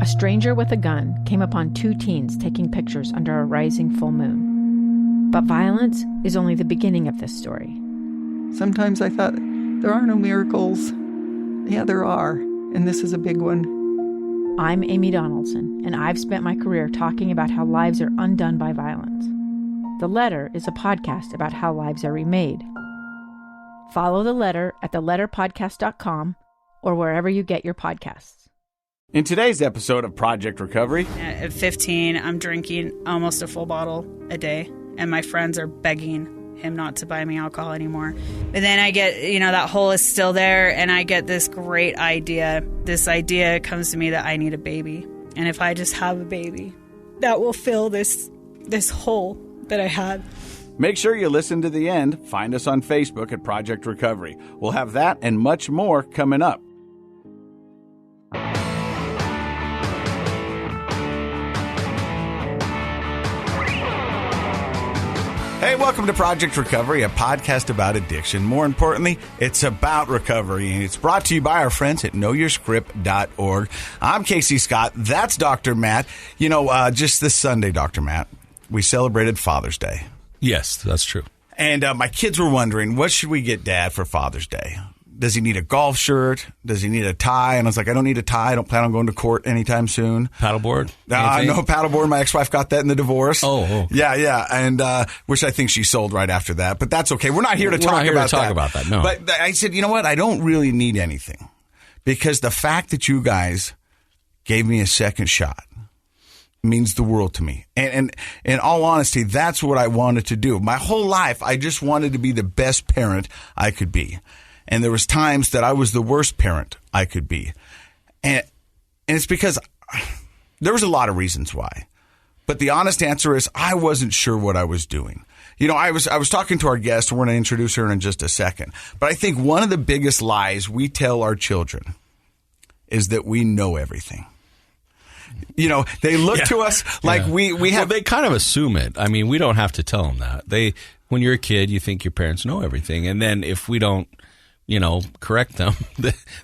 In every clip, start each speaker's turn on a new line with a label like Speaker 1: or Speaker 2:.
Speaker 1: a stranger with a gun came upon 2 teens taking pictures under a rising full moon. But violence is only the beginning of this story.
Speaker 2: Sometimes I thought, there are no miracles. Yeah, there are, and this is a big one.
Speaker 1: I'm Amy Donaldson, and I've spent my career talking about how lives are undone by violence. The Letter is a podcast about how lives are remade. Follow The Letter at theletterpodcast.com or wherever you get your podcasts.
Speaker 3: In today's episode of Project Recovery...
Speaker 4: At 15, I'm drinking almost a full bottle a day, and my friends are begging him not to buy me alcohol anymore. But then I get, that hole is still there, and I get this great idea. This idea comes to me that I need a baby. And if I just have a baby, that will fill this hole that I had.
Speaker 3: Make sure you listen to the end. Find us on Facebook at Project Recovery. We'll have that and much more coming up. Hey, welcome to Project Recovery, a podcast about addiction. More importantly, it's about recovery, and it's brought to you by our friends at knowyourscript.org. I'm Casey Scott. That's Dr. Matt. Just this Sunday, Dr. Matt, we celebrated Father's Day.
Speaker 5: Yes, that's true.
Speaker 3: And my kids were wondering, what should we get Dad for Father's Day? Does he need a golf shirt? Does he need a tie? And I was like, I don't need a tie. I don't plan on going to court anytime soon.
Speaker 5: Paddleboard?
Speaker 3: No paddleboard. My ex-wife got that in the divorce.
Speaker 5: Oh.
Speaker 3: Yeah. And which I think she sold right after that. But that's okay. We're not here to talk about that.
Speaker 5: No.
Speaker 3: But I said, you know what? I don't really need anything. Because the fact that you guys gave me a second shot means the world to me. And in all honesty, that's what I wanted to do. My whole life, I just wanted to be the best parent I could be. And there was times that I was the worst parent I could be. And it's because there was a lot of reasons why. But the honest answer is I wasn't sure what I was doing. I was talking to our guest, and we're going to introduce her in just a second. But I think one of the biggest lies we tell our children is that we know everything. They look to us like we have...
Speaker 5: Well, they kind of assume it. I mean, we don't have to tell them that. When you're a kid, you think your parents know everything. And then if we don't, correct them,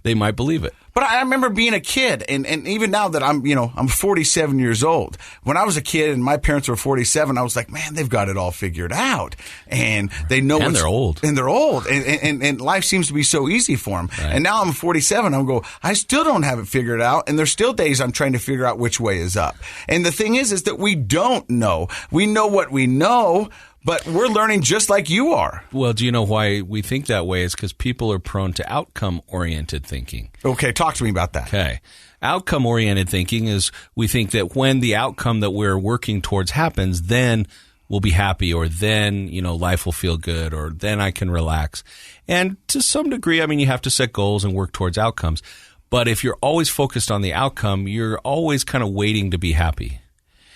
Speaker 5: they might believe it.
Speaker 3: But I remember being a kid, and even now that I'm 47 years old. When I was a kid and my parents were 47, I was like, man, they've got it all figured out, and they know.
Speaker 5: And they're old.
Speaker 3: And they're old, and life seems to be so easy for them.
Speaker 5: Right.
Speaker 3: And now I'm 47. I still don't have it figured out, and there's still days I'm trying to figure out which way is up. And the thing is that we don't know. We know what we know. But we're learning just like you are.
Speaker 5: Well, do you know why we think that way? It's because people are prone to outcome-oriented thinking.
Speaker 3: Okay, talk to me about that.
Speaker 5: Okay. Outcome-oriented thinking is we think that when the outcome that we're working towards happens, then we'll be happy, or then, life will feel good, or then I can relax. And to some degree, you have to set goals and work towards outcomes. But if you're always focused on the outcome, you're always kind of waiting to be happy.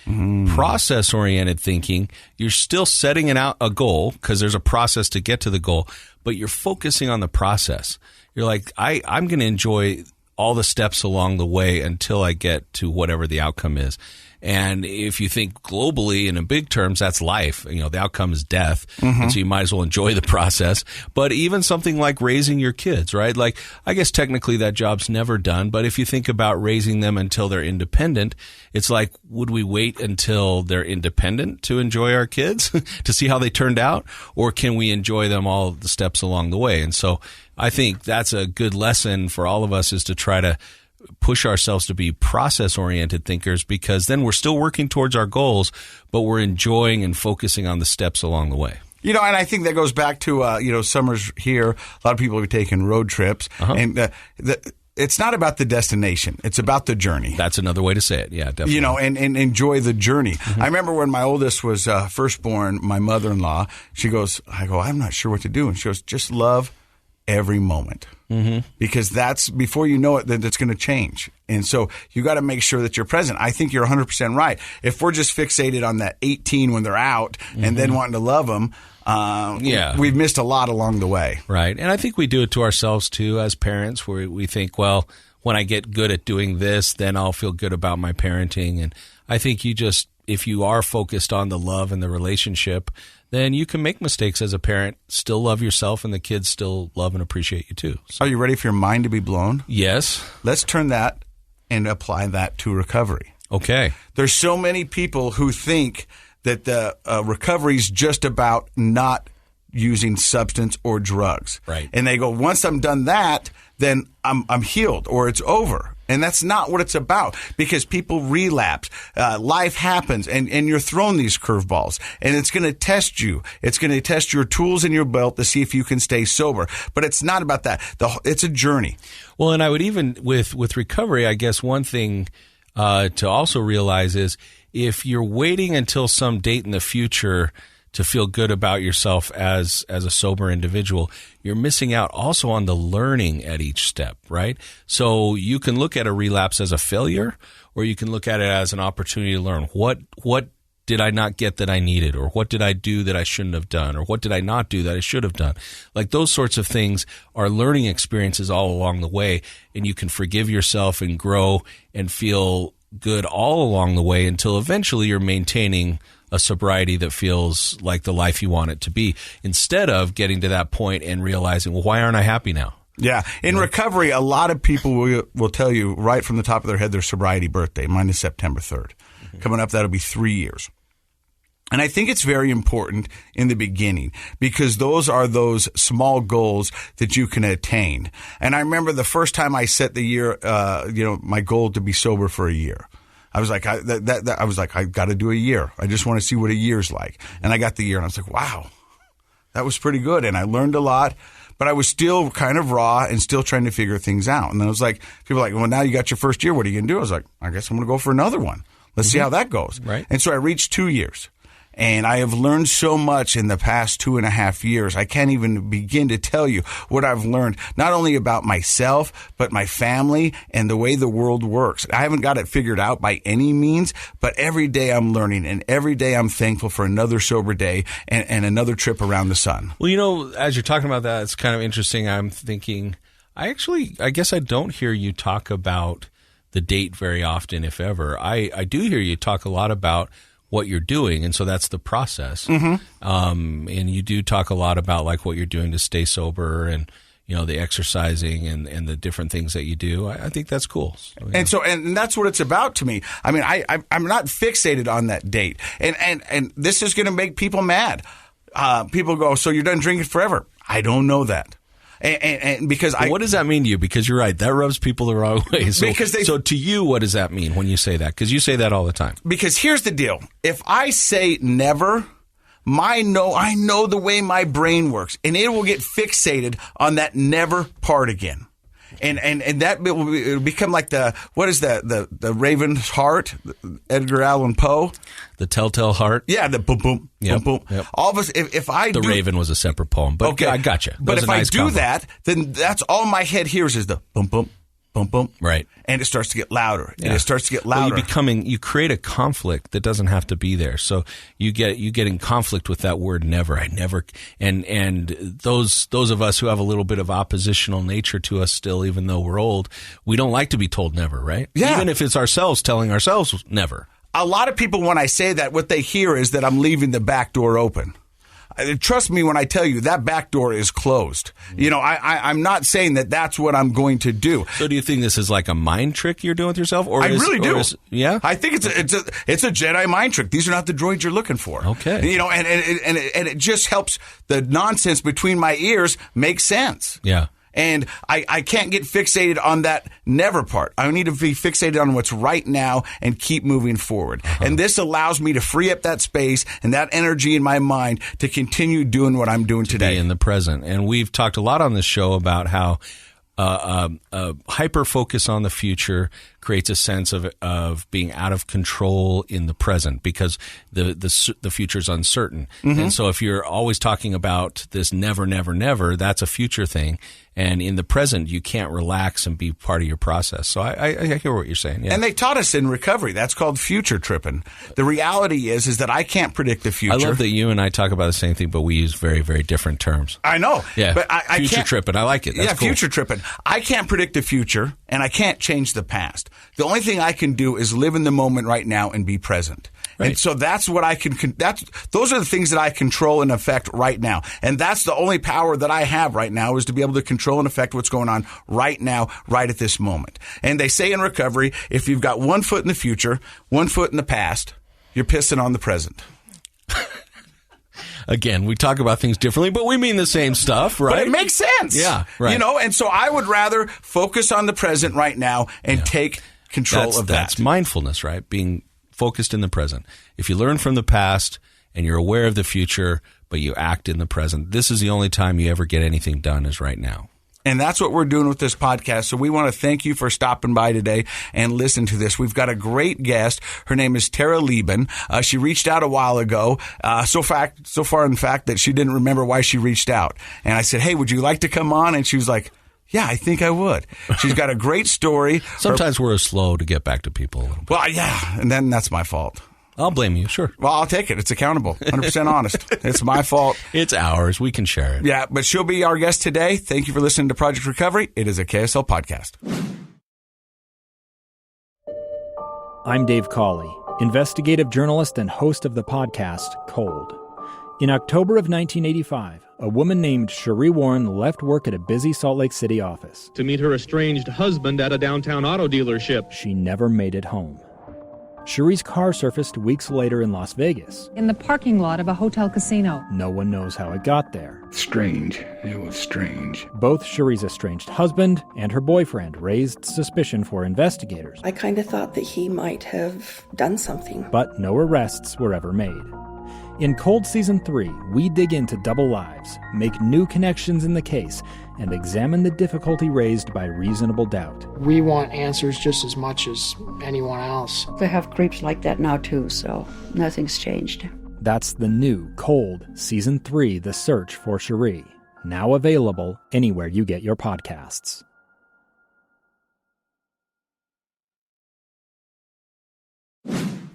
Speaker 5: Process-oriented thinking, you're still setting a goal because there's a process to get to the goal, but you're focusing on the process. You're like, I'm going to enjoy all the steps along the way until I get to whatever the outcome is. And if you think globally and in big terms, that's life. The outcome is death. And so you might as well enjoy the process. But even something like raising your kids, right? Like, I guess technically that job's never done. But if you think about raising them until they're independent, it's like, would we wait until they're independent to enjoy our kids, to see how they turned out? Or can we enjoy them all the steps along the way? And so I think that's a good lesson for all of us, is to try to push ourselves to be process-oriented thinkers, because then we're still working towards our goals, but we're enjoying and focusing on the steps along the way.
Speaker 3: And I think that goes back to, summers here. A lot of people have taken road trips, and it's not about the destination. It's about the journey.
Speaker 5: That's another way to say it. Yeah, definitely.
Speaker 3: And enjoy the journey. I remember when my oldest was first born, my mother-in-law, I'm not sure what to do. And she goes, just love every moment. Because that's, before you know it, then it's going to change. And so you got to make sure that you're present. I think you're 100% right. If we're just fixated on that 18 when they're out and then wanting to love them, we've missed a lot along the way. Right.
Speaker 5: And I think we do it to ourselves too as parents, where we think, well, when I get good at doing this, then I'll feel good about my parenting. And I think if you are focused on the love and the relationship, then you can make mistakes as a parent, still love yourself, and the kids still love and appreciate you too. So,
Speaker 3: are you ready for your mind to be blown?
Speaker 5: Yes.
Speaker 3: Let's turn that and apply that to recovery.
Speaker 5: Okay.
Speaker 3: There's so many people who think that the recovery is just about not using substance or drugs.
Speaker 5: Right.
Speaker 3: And they go, once I'm done that, then I'm healed or it's over. And that's not what it's about, because people relapse. Life happens, and you're thrown these curveballs, and it's going to test you. It's going to test your tools in your belt to see if you can stay sober. But it's not about that. It's a journey.
Speaker 5: Well, and I would even, with recovery, I guess one thing to also realize is if you're waiting until some date in the future to feel good about yourself as a sober individual, you're missing out also on the learning at each step, right? So you can look at a relapse as a failure, or you can look at it as an opportunity to learn. What did I not get that I needed? Or what did I do that I shouldn't have done? Or what did I not do that I should have done? Like those sorts of things are learning experiences all along the way, and you can forgive yourself and grow and feel good all along the way until eventually you're maintaining a sobriety that feels like the life you want it to be, instead of getting to that point and realizing, well, why aren't I happy now?
Speaker 3: Yeah. In recovery, a lot of people will tell you right from the top of their head their sobriety birthday. Mine is September 3rd. Mm-hmm. Coming up, that'll be 3 years. And I think it's very important in the beginning, because those are those small goals that you can attain. And I remember the first time I set the year, my goal to be sober for a year. I was like, I got to do a year. I just want to see what a year's like. And I got the year, and I was like, wow, that was pretty good. And I learned a lot, but I was still kind of raw and still trying to figure things out. And then I was like, people were like, well, now you got your first year. What are you going to do? I was like, I guess I'm going to go for another one. Let's see how that goes.
Speaker 5: Right.
Speaker 3: And so I reached 2 years. And I have learned so much in the past 2.5 years. I can't even begin to tell you what I've learned, not only about myself, but my family and the way the world works. I haven't got it figured out by any means, but every day I'm learning, and every day I'm thankful for another sober day and another trip around the sun.
Speaker 5: Well, as you're talking about that, it's kind of interesting. I'm thinking, I guess I don't hear you talk about the date very often, if ever. I do hear you talk a lot about what you're doing, and so that's the process. Mm-hmm. And you do talk a lot about like what you're doing to stay sober, and the exercising and the different things that you do. I think that's cool. So, yeah.
Speaker 3: And that's what it's about to me. I mean, I'm not fixated on that date, and this is going to make people mad. People go, so you're done drinking forever? I don't know that. And because
Speaker 5: what does that mean to you? Because you're right, that rubs people the wrong way. So to you, what does that mean when you say that? Because you say that all the time.
Speaker 3: Because here's the deal: if I say never, I know the way my brain works, and it will get fixated on that never part again. And that will become like the Raven's Heart, Edgar Allan Poe,
Speaker 5: the Telltale Heart.
Speaker 3: Yeah, the boom boom boom boom.
Speaker 5: Yep.
Speaker 3: All of us, if I
Speaker 5: the Raven was a separate poem, but okay, I gotcha.
Speaker 3: But if I do that, then that's all my head hears is the boom boom boom boom.
Speaker 5: Right.
Speaker 3: And it starts to get louder. Yeah. And it starts to get louder.
Speaker 5: Well, you create a conflict that doesn't have to be there. So you get in conflict with that word never. I never, and those of us who have a little bit of oppositional nature to us still, even though we're old, we don't like to be told never, right?
Speaker 3: Yeah.
Speaker 5: Even if it's ourselves telling ourselves never.
Speaker 3: A lot of people, when I say that, what they hear is that I'm leaving the back door open. Trust me when I tell you that back door is closed. I'm not saying that that's what I'm going to do.
Speaker 5: So do you think this is like a mind trick you're doing with yourself?
Speaker 3: I really do.
Speaker 5: Yeah?
Speaker 3: I think it's a Jedi mind trick. These are not the droids you're looking for.
Speaker 5: Okay.
Speaker 3: And it just helps the nonsense between my ears make sense.
Speaker 5: Yeah.
Speaker 3: And I can't get fixated on that never part. I need to be fixated on what's right now and keep moving forward. Uh-huh. And this allows me to free up that space and that energy in my mind to continue doing what I'm doing today.
Speaker 5: Be in the present. And we've talked a lot on this show about how hyper focus on the future creates a sense of being out of control in the present, because the future is uncertain. Mm-hmm. And so if you're always talking about this never, never, never, that's a future thing. And in the present, you can't relax and be part of your process. So I hear what you're saying. Yeah.
Speaker 3: And they taught us in recovery. That's called future tripping. The reality is that I can't predict the future.
Speaker 5: I love that you and I talk about the same thing, but we use very, very different terms.
Speaker 3: I know.
Speaker 5: Yeah.
Speaker 3: But I
Speaker 5: future
Speaker 3: can't,
Speaker 5: tripping. I like it. That's cool.
Speaker 3: Future tripping. I can't predict the future, and I can't change the past. The only thing I can do is live in the moment right now and be present. Right. And so that's what I can, those are the things that I control and affect right now. And that's the only power that I have right now, is to be able to control and affect what's going on right now, right at this moment. And they say in recovery, if you've got 1 foot in the future, 1 foot in the past, you're pissing on the present.
Speaker 5: Again, we talk about things differently, but we mean the same stuff, right?
Speaker 3: But it makes sense.
Speaker 5: Yeah, right.
Speaker 3: And so I would rather focus on the present right now and take control of that.
Speaker 5: That's mindfulness, right? Being focused in the present. If you learn from the past and you're aware of the future, but you act in the present, this is the only time you ever get anything done, is right now.
Speaker 3: And that's what we're doing with this podcast. So we want to thank you for stopping by today and listening to this. We've got a great guest. Her name is Terra Leben. She reached out a while ago, so far in fact that she didn't remember why she reached out. And I said, hey, would you like to come on? And she was like, yeah, I think I would. She's got a great story.
Speaker 5: Sometimes we're slow to get back to people a little bit.
Speaker 3: Well, yeah, and then that's my fault.
Speaker 5: I'll blame you, sure.
Speaker 3: Well, I'll take it. It's accountable. 100% honest. It's my fault.
Speaker 5: It's ours. We can share it.
Speaker 3: Yeah, but she'll be our guest today. Thank you for listening to Project Recovery. It is a KSL podcast.
Speaker 6: I'm Dave Cawley, investigative journalist and host of the podcast Cold. In October of 1985, a woman named Cherie Warren left work at a busy Salt Lake City office
Speaker 7: to meet her estranged husband at a downtown auto dealership.
Speaker 6: She never made it home. Cherie's car surfaced weeks later in Las Vegas.
Speaker 8: In the parking lot of a hotel casino.
Speaker 6: No one knows how it got there.
Speaker 9: Strange. It was strange.
Speaker 6: Both Cherie's estranged husband and her boyfriend raised suspicion for investigators.
Speaker 10: I kind of thought that he might have done something.
Speaker 6: But no arrests were ever made. In Cold Season 3, we dig into double lives, make new connections in the case, and examine the difficulty raised by reasonable doubt.
Speaker 11: We want answers just as much as anyone else.
Speaker 12: They have creeps like that now too, so nothing's changed.
Speaker 6: That's the new Cold Season 3, The Search for Cherie, now available anywhere you get your podcasts.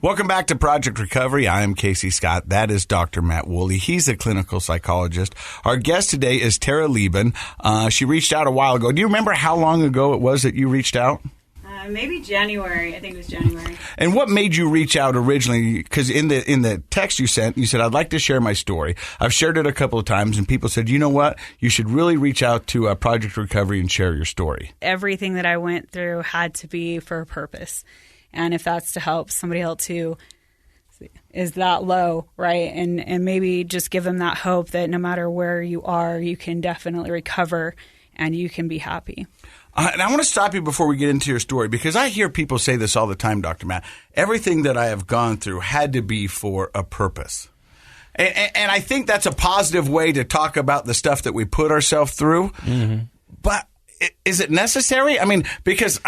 Speaker 3: Welcome back to Project Recovery. I am Casey Scott. That is Dr. Matt Woolley. He's a clinical psychologist. Our guest today is Terra Leben. She reached out a while ago. Do you remember how long ago it was that you reached out?
Speaker 4: Maybe January. I think it was January.
Speaker 3: And what made you reach out originally? Because in the text you sent, you said, I'd like to share my story. I've shared it a couple of times, and people said, you know what? You should really reach out to Project Recovery and share your story.
Speaker 4: Everything that I went through had to be for a purpose. And if that's to help somebody else who is that low, right? And maybe just give them that hope that no matter where you are, you can definitely recover and you can be happy.
Speaker 3: And I want to stop you before we get into your story, because I hear people say this all the time, Dr. Matt. Everything that I have gone through had to be for a purpose. And I think that's a positive way to talk about the stuff that we put ourselves through. Mm-hmm. But is it necessary? Because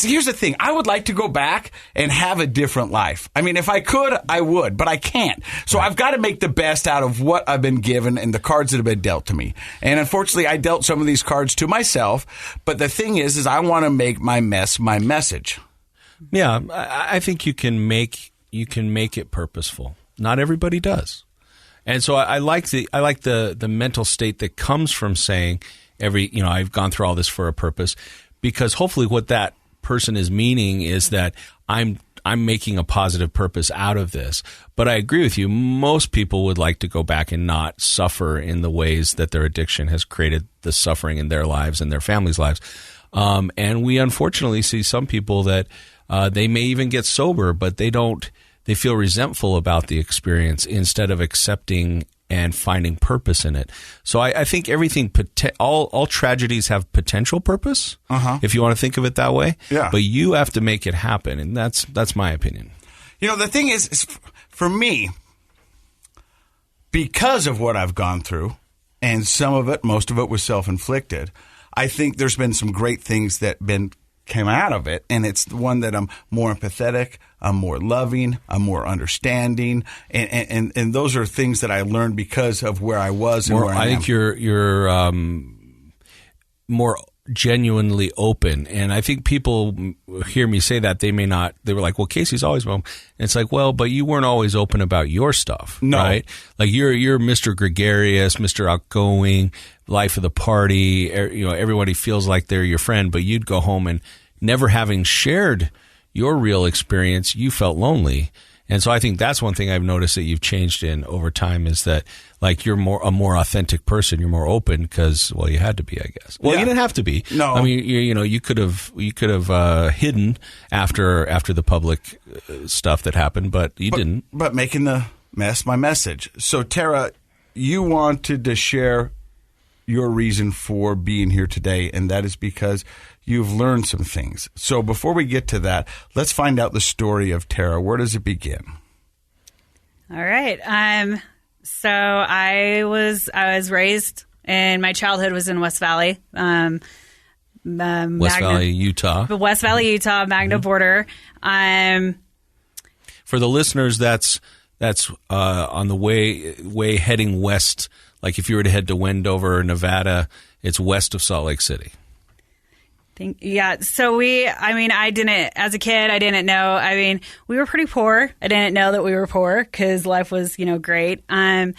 Speaker 3: here's the thing. I would like to go back and have a different life. If I could, I would, but I can't. So I've got to make the best out of what I've been given and the cards that have been dealt to me. And unfortunately, I dealt some of these cards to myself. But the thing is I want to make my mess my message.
Speaker 5: Yeah, I think you can make it purposeful. Not everybody does. And so I like the mental state that comes from saying, I've gone through all this for a purpose, because hopefully what that person is meaning is that I'm making a positive purpose out of this. But I agree with you. Most people would like to go back and not suffer in the ways that their addiction has created the suffering in their lives and their families' lives. And we unfortunately see some people that they may even get sober, but they feel resentful about the experience instead of accepting and finding purpose in it. So I think all tragedies have potential purpose, if you want to think of it that way.
Speaker 3: Yeah.
Speaker 5: But you have to make it happen, and that's my opinion.
Speaker 3: The thing is for me, because of what I've gone through, and most of it was self-inflicted, I think there's been some great things that came out of it, and it's the one that I'm more empathetic, I'm more loving, I'm more understanding, and those are things that I learned because of where I was and where I am.
Speaker 5: I think you're more genuinely open. And I think people hear me say that, they may not, they were like, well, Casey's always open. And it's like, well, but you weren't always open about your stuff, right? Like you're Mr. Gregarious, Mr. Outgoing, life of the party, everybody feels like they're your friend, but you'd go home and never having shared your real experience, you felt lonely. And so I think that's one thing I've noticed that you've changed in over time, is that like you're a more authentic person. You're more open because, well, you had to be, I guess. Well, you didn't have to be.
Speaker 3: No,
Speaker 5: I mean, you could have hidden after the public stuff that happened, but you didn't. But
Speaker 3: making the mess my message. So Terra, you wanted to share your reason for being here today, and that is because you've learned some things. So before we get to that, let's find out the story of Terra. Where does it begin?
Speaker 4: All right. So I was raised, and my childhood was in West Valley,
Speaker 5: West Valley, Utah,
Speaker 4: Magna border.
Speaker 5: For the listeners, that's on the way heading west. Like if you were to head to Wendover, Nevada, it's west of Salt Lake City.
Speaker 4: So as a kid, I didn't know. I mean, we were pretty poor. I didn't know that we were poor because life was, great. I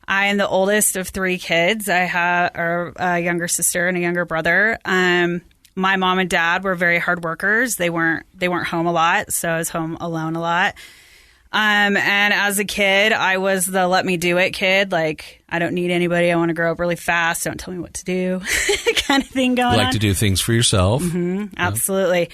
Speaker 4: am the oldest of 3 kids. I have a younger sister and a younger brother. My mom and dad were very hard workers. They weren't home a lot, so I was home alone a lot. And as a kid, I was the let me do it kid. Like, I don't need anybody. I want to grow up really fast. Don't tell me what to do kind of thing going on.
Speaker 5: You like to do things for yourself.
Speaker 4: Mm-hmm, absolutely.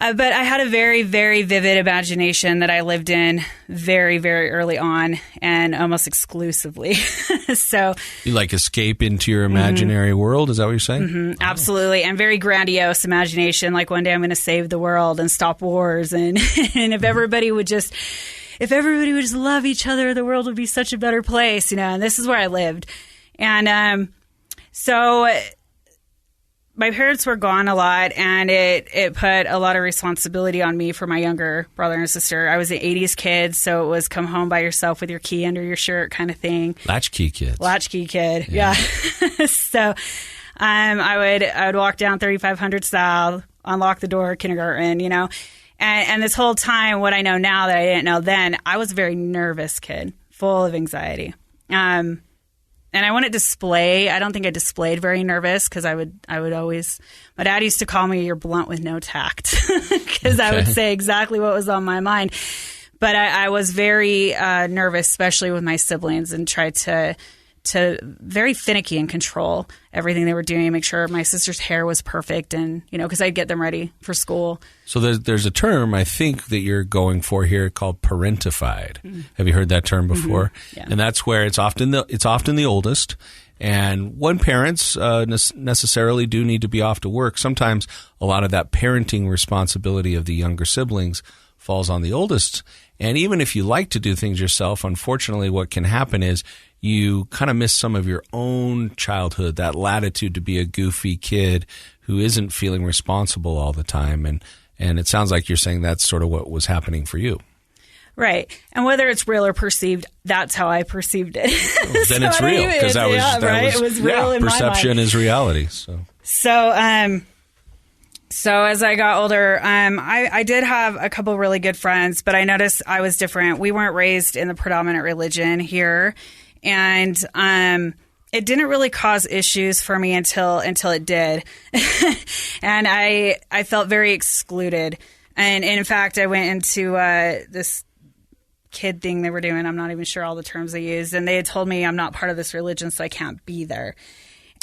Speaker 4: But I had a very, very vivid imagination that I lived in very, very early on and almost exclusively. So
Speaker 5: you like escape into your imaginary world? Is that what you're saying?
Speaker 4: Mm-hmm, absolutely. And very grandiose imagination. Like one day I'm going to save the world and stop wars. And if everybody would just love each other, the world would be such a better place, and this is where I lived. And so my parents were gone a lot, and it put a lot of responsibility on me for my younger brother and sister. I was an 80s kid, so it was come home by yourself with your key under your shirt kind of thing.
Speaker 5: Latchkey kids.
Speaker 4: Latchkey kid, yeah. So I would walk down 3500 South, unlock the door, kindergarten, And this whole time, what I know now that I didn't know then, I was a very nervous kid, full of anxiety. And I wouldn't display. I don't think I displayed very nervous because I would always. My dad used to call me "you're blunt with no tact" because I would say exactly what was on my mind. But I was very nervous, especially with my siblings, and tried to very finicky and control everything they were doing, make sure my sister's hair was perfect, and because I'd get them ready for school.
Speaker 5: So there's a term I think that you're going for here called parentified. Mm-hmm. Have you heard that term before? Mm-hmm. Yeah. And that's where it's often the oldest. And when parents necessarily do need to be off to work, sometimes a lot of that parenting responsibility of the younger siblings falls on the oldest. And even if you like to do things yourself, unfortunately, what can happen is you kind of miss some of your own childhood, that latitude to be a goofy kid who isn't feeling responsible all the time. And it sounds like you're saying that's sort of what was happening for you. Right.
Speaker 4: And whether it's real or perceived, that's how I perceived it.
Speaker 5: Well, then it's real, because
Speaker 4: it was real in my mind.
Speaker 5: Perception is reality.
Speaker 4: So as I got older, I did have a couple really good friends, but I noticed I was different. We weren't raised in the predominant religion here. And it didn't really cause issues for me until it did. And I felt very excluded. And in fact, I went into this kid thing they were doing. I'm not even sure all the terms they used. And they had told me I'm not part of this religion, so I can't be there.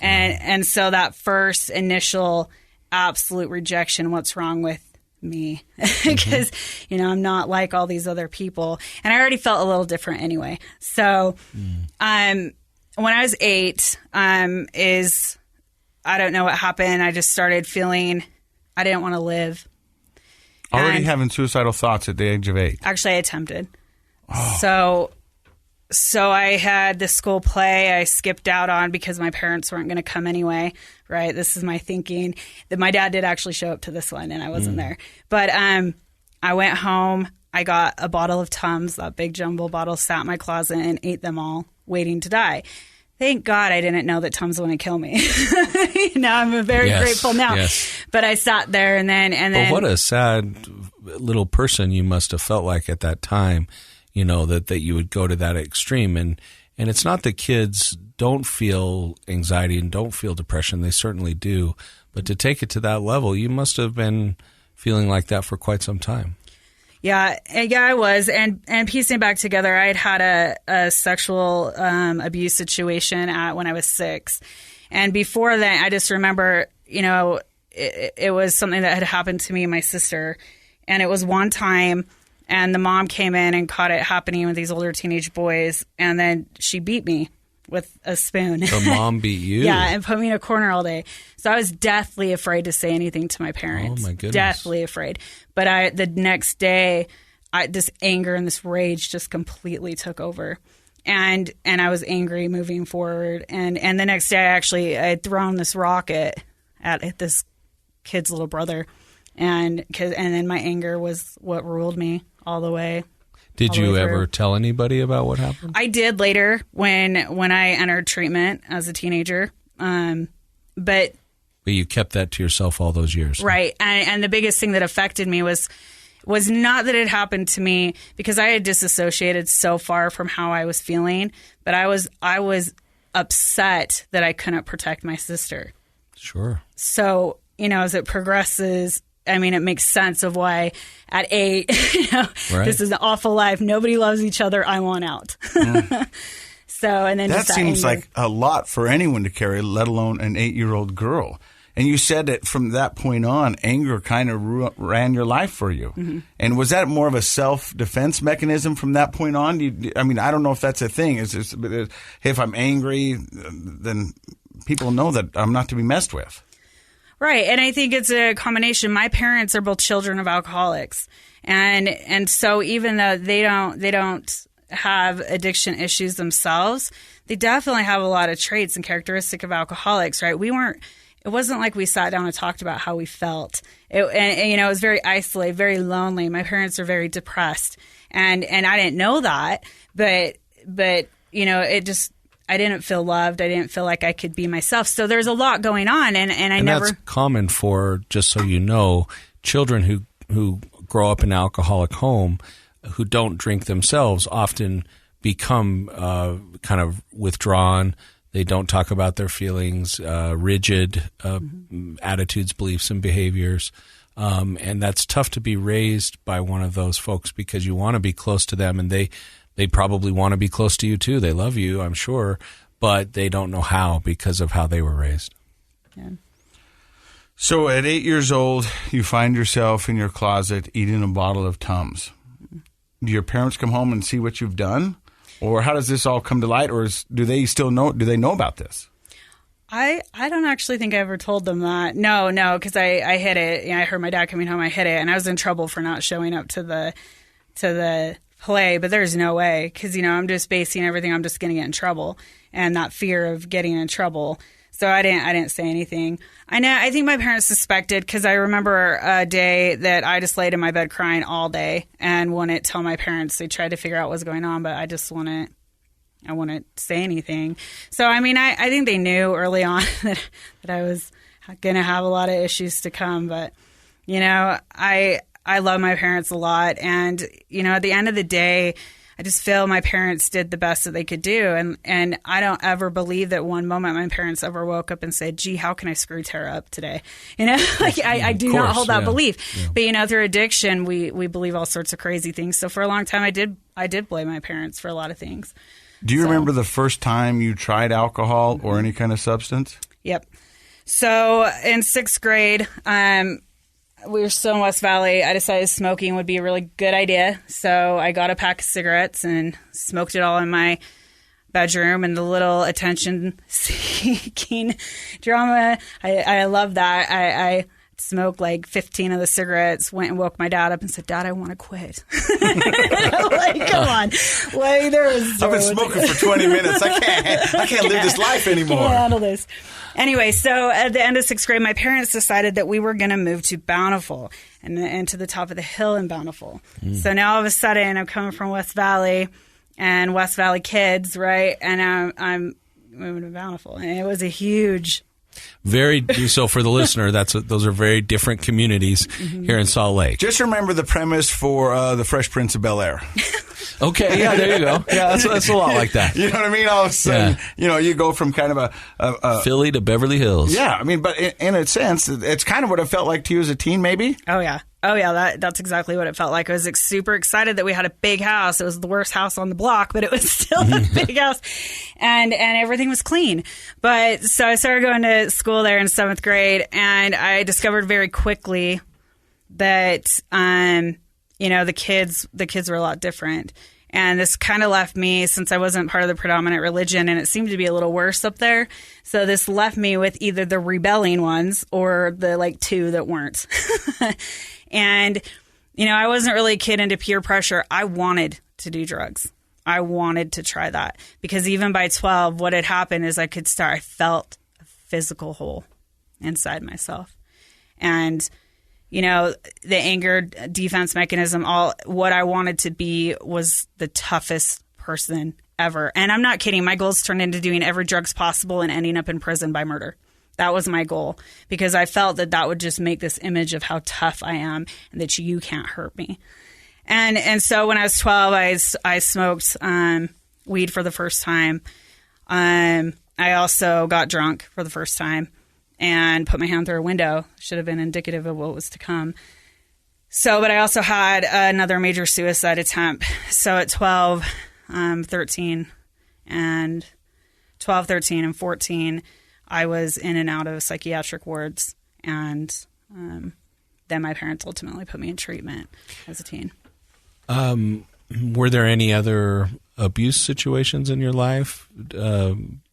Speaker 4: And so that first initial absolute rejection, what's wrong with me? Because, I'm not like all these other people. And I already felt a little different anyway. So when I was 8, I don't know what happened. I just started feeling I didn't want to live.
Speaker 3: Already having suicidal thoughts at the age of 8?
Speaker 4: Actually, I attempted. Oh. So I had the school play I skipped out on because my parents weren't going to come anyway, right? This is my thinking. That my dad did actually show up to this one, and I wasn't there. But I went home. I got a bottle of Tums, that big jumbo bottle, sat in my closet and ate them all, waiting to die. thank God I didn't know that Tums wouldn't kill me. I'm very grateful now.
Speaker 5: Yes.
Speaker 4: But I sat there and then.
Speaker 5: But what a sad little person you must have felt like at that time, that you would go to that extreme. And it's not that kids don't feel anxiety and don't feel depression. They certainly do. But to take it to that level, you must have been feeling like that for quite some time.
Speaker 4: Yeah, I was. And piecing back together, I had a sexual abuse situation when I was 6. And before that, I just remember, it was something that had happened to me and my sister. And it was one time, and the mom came in and caught it happening with these older teenage boys. And then she beat me with a spoon.
Speaker 5: The mom beat you?
Speaker 4: Yeah, and put me in a corner all day. So I was deathly afraid to say anything to my parents.
Speaker 5: Oh, my goodness.
Speaker 4: Deathly afraid. But the next day, this anger and this rage just completely took over. And I was angry moving forward. And the next day, I had thrown this rock at this kid's little brother. And then my anger was what ruled me all the way.
Speaker 5: Did you ever tell anybody about what happened?
Speaker 4: I did later when I entered treatment as a teenager. But
Speaker 5: you kept that to yourself all those years.
Speaker 4: Right. And the biggest thing that affected me was not that it happened to me, because I had disassociated so far from how I was feeling, but I was upset that I couldn't protect my sister.
Speaker 5: Sure.
Speaker 4: So, as it progresses, it makes sense of why at 8,
Speaker 5: right.
Speaker 4: This is an awful life. Nobody loves each other. I want out. So, and then
Speaker 3: that seems like a lot for anyone to carry, let alone an 8-year-old girl. And you said that from that point on, anger kind of ran your life for you. Mm-hmm. And was that more of a self-defense mechanism from that point on? I don't know if that's a thing. Hey, if I'm angry, then people know that I'm not to be messed with.
Speaker 4: Right. And I think it's a combination. My parents are both children of alcoholics. And so even though they don't have addiction issues themselves, they definitely have a lot of traits and characteristic of alcoholics, right? It wasn't like we sat down and talked about how we felt. It was very isolated, very lonely. My parents are very depressed. And I didn't know that, but I didn't feel loved. I didn't feel like I could be myself. So there's a lot going on, and
Speaker 5: that's common for, just so you know, children who grow up in an alcoholic home who don't drink themselves often become kind of withdrawn. They don't talk about their feelings, rigid attitudes, beliefs, and behaviors. And that's tough to be raised by one of those folks, because you want to be close to them, and they probably want to be close to you too. They love you, I'm sure, but they don't know how because of how they were raised.
Speaker 4: Yeah.
Speaker 3: So at 8 years old, you find yourself in your closet eating a bottle of Tums. Do your parents come home and see what you've done? Or how does this all come to light? Or do they still know? Do they know about this?
Speaker 4: I don't actually think I ever told them that. No, because I hid it. I heard my dad coming home. I hid it, and I was in trouble for not showing up to the play. But there's no way, because I'm just basing everything. I'm just going to get in trouble, and that fear of getting in trouble. So I didn't say anything. I think my parents suspected, because I remember a day that I just laid in my bed crying all day and wouldn't tell my parents. They tried to figure out what was going on, but I just wouldn't say anything. So, I think they knew early on that I was going to have a lot of issues to come. But, I love my parents a lot. And, at the end of the day, I just feel my parents did the best that they could do. And I don't ever believe that one moment my parents ever woke up and said, gee, how can I screw Terra up today? I do not hold that belief. Yeah. But, through addiction, we believe all sorts of crazy things. So for a long time, I did blame my parents for a lot of things.
Speaker 3: Do you remember the first time you tried alcohol or any kind of substance?
Speaker 4: Yep. So in 6th grade, we were still in West Valley. I decided smoking would be a really good idea. So I got a pack of cigarettes and smoked it all in my bedroom. And the little attention-seeking drama, I love that. I smoked like 15 of the cigarettes, went and woke my dad up and said, Dad, I want to quit. I'm like, come on. I've
Speaker 3: been smoking for 20 minutes. I can't live this life anymore.
Speaker 4: Can't handle this. Anyway, so at the end of 6th grade, my parents decided that we were going to move to Bountiful and to the top of the hill in Bountiful. So now all of a sudden I'm coming from West Valley and West Valley kids, right? And I'm and Bountiful. And it was a huge...
Speaker 5: So for the listener, those are very different communities here in Salt Lake.
Speaker 3: Just remember the premise for the Fresh Prince of Bel-Air.
Speaker 5: Okay, yeah, there you go. Yeah, that's a lot like that.
Speaker 3: You know what I mean? All of a sudden, you go from kind of a
Speaker 5: Philly to Beverly Hills.
Speaker 3: Yeah, I mean, but in a sense, it's kind of what it felt like to you as a teen, maybe?
Speaker 4: Oh, yeah. That's exactly what it felt like. I was super excited that we had a big house. It was the worst house on the block, but it was still a big house, and everything was clean. But so I started going to school there in 7th grade, and I discovered very quickly that the kids were a lot different. And this kind of left me, since I wasn't part of the predominant religion, and it seemed to be a little worse up there. So this left me with either the rebelling ones or the 2 that weren't. And, I wasn't really a kid into peer pressure. I wanted to do drugs. I wanted to try that, because even by 12, what had happened is I felt a physical hole inside myself. And the anger defense mechanism, what I wanted to be was the toughest person ever. And I'm not kidding. My goals turned into doing every drugs possible and ending up in prison by murder. That was my goal, because I felt that would just make this image of how tough I am and that you can't hurt me. And so when I was 12, I smoked weed for the first time. I also got drunk for the first time and put my hand through a window. Should have been indicative of what was to come. But I also had another major suicide attempt. So at 12, 13, and 14, I was in and out of psychiatric wards. And then my parents ultimately put me in treatment as a teen.
Speaker 5: Were there any other abuse situations in your life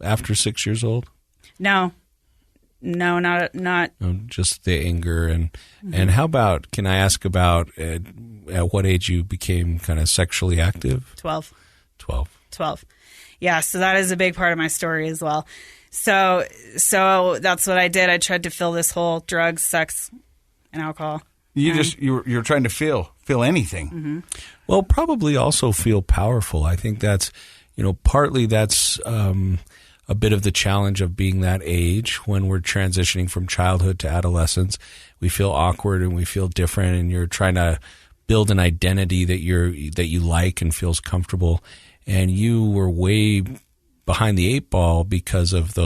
Speaker 5: after 6 years old?
Speaker 4: No, not.
Speaker 5: Just the anger and how about? Can I ask about at what age you became kind of sexually active?
Speaker 4: 12.
Speaker 5: 12.
Speaker 4: Yeah, so that is a big part of my story as well. So that's what I did. I tried to fill this hole: drugs, sex, and alcohol.
Speaker 3: You're trying to feel anything.
Speaker 4: Mm-hmm.
Speaker 5: Well, probably also feel powerful. I think that's partly that's a bit of the challenge of being that age when we're transitioning from childhood to adolescence. We feel awkward and we feel different, and you're trying to build an identity that you like and feels comfortable. And you were way behind the 8 ball because of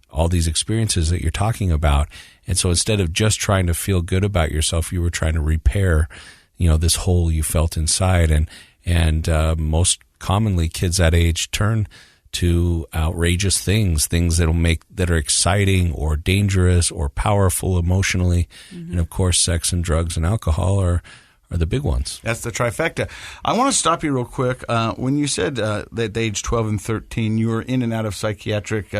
Speaker 5: all these experiences that you're talking about. And so instead of just trying to feel good about yourself, you were trying to repair, this hole you felt inside. And most commonly kids that age turn to outrageous things that are exciting or dangerous or powerful emotionally. Mm-hmm. And of course, sex and drugs and alcohol are the big ones.
Speaker 3: That's the trifecta. I want to stop you real quick. When you said that at age 12 and 13, you were in and out of psychiatric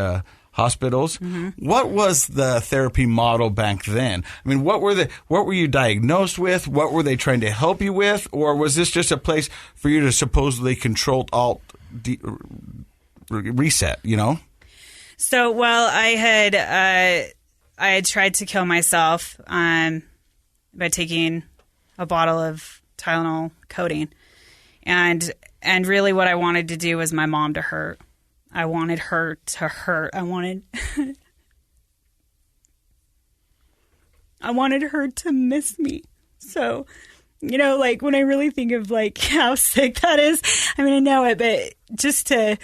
Speaker 3: hospitals. Mm-hmm. What was the therapy model back then? I mean, what were you diagnosed with? What were they trying to help you with? Or was this just a place for you to supposedly control reset,
Speaker 4: So, well, I had tried to kill myself by taking a bottle of Tylenol codeine. And really what I wanted to do was my mom to hurt. I wanted her to hurt. I wanted her to miss me. So, when I really think of how sick that is, I mean, I know it, but just to...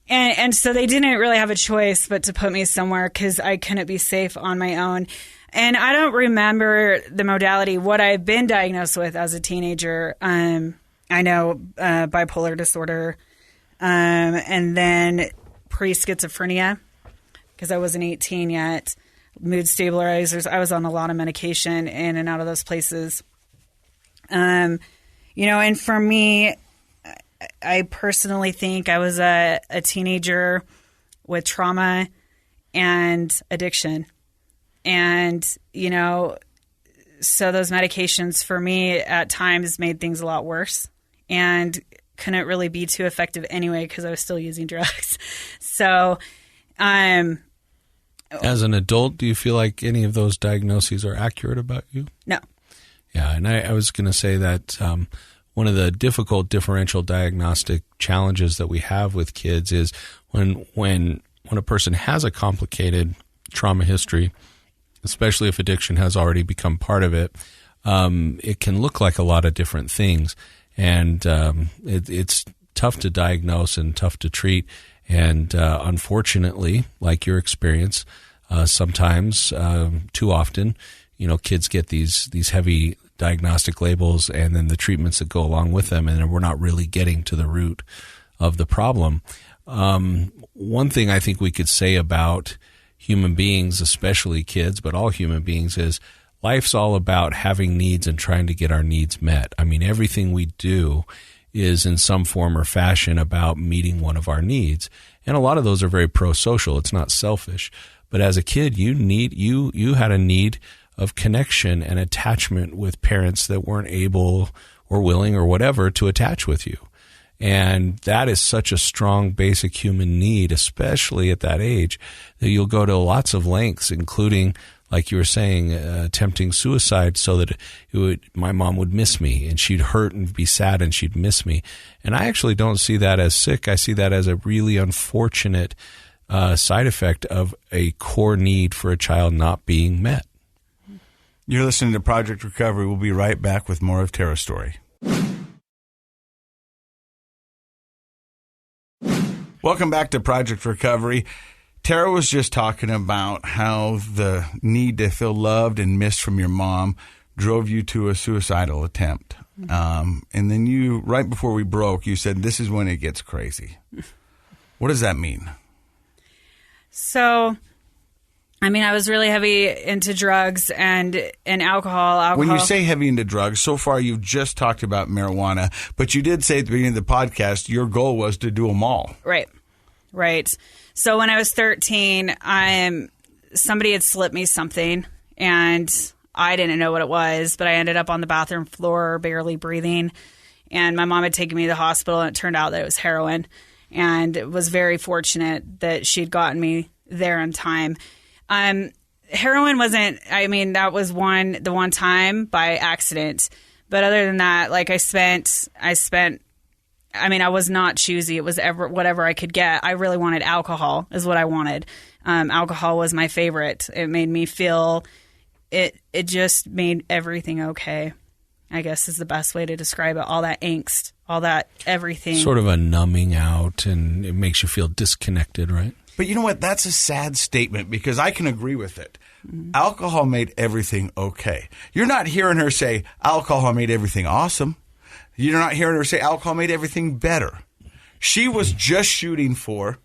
Speaker 4: And so they didn't really have a choice but to put me somewhere because I couldn't be safe on my own. And I don't remember the modality. What I've been diagnosed with as a teenager, I know bipolar disorder, and then pre-schizophrenia because I wasn't 18 yet, mood stabilizers. I was on a lot of medication in and out of those places. And for me... I personally think I was a teenager with trauma and addiction. And, so those medications for me at times made things a lot worse and couldn't really be too effective anyway because I was still using drugs. So, as
Speaker 5: an adult, do you feel like any of those diagnoses are accurate about you?
Speaker 4: No.
Speaker 5: Yeah, and I was going to say that one of the difficult differential diagnostic challenges that we have with kids is when a person has a complicated trauma history, especially if addiction has already become part of it, it can look like a lot of different things. And it's tough to diagnose and tough to treat. And unfortunately, like your experience, sometimes, too often, kids get these heavy diagnostic labels and then the treatments that go along with them, and we're not really getting to the root of the problem. One thing I think we could say about human beings, especially kids, but all human beings, is life's all about having needs and trying to get our needs met. I mean, everything we do is in some form or fashion about meeting one of our needs. And a lot of those are very pro-social. It's not selfish. But as a kid, you had a need of connection and attachment with parents that weren't able or willing or whatever to attach with you. And that is such a strong basic human need, especially at that age, that you'll go to lots of lengths, including, like you were saying, attempting suicide so that my mom would miss me and she'd hurt and be sad and she'd miss me. And I actually don't see that as sick. I see that as a really unfortunate side effect of a core need for a child not being met.
Speaker 3: You're listening to Project Recovery. We'll be right back with more of Tara's story. Welcome back to Project Recovery. Tara was just talking about how the need to feel loved and missed from your mom drove you to a suicidal attempt. And then you, right before we broke, you said, this is when it gets crazy. What does that mean?
Speaker 4: So, I mean, I was really heavy into drugs and alcohol.
Speaker 3: When you say heavy into drugs, so far you've just talked about marijuana, but you did say at the beginning of the podcast your goal was to do them all.
Speaker 4: Right. So when I was 13, somebody had slipped me something, and I didn't know what it was, but I ended up on the bathroom floor, barely breathing, and my mom had taken me to the hospital, and it turned out that it was heroin, and it was very fortunate that she'd gotten me there in time. Heroin wasn't, that was the one time by accident. But other than that, like I was not choosy. It was whatever I could get. I really wanted alcohol is what I wanted. Alcohol was my favorite. It made me feel, it just made everything okay, I guess is the best way to describe it. All that angst, all that everything.
Speaker 5: Sort of a numbing out, and it makes you feel disconnected, right?
Speaker 3: But you know what? That's a sad statement because I can agree with it. Alcohol made everything okay. You're not hearing her say alcohol made everything awesome. You're not hearing her say alcohol made everything better. She was just shooting for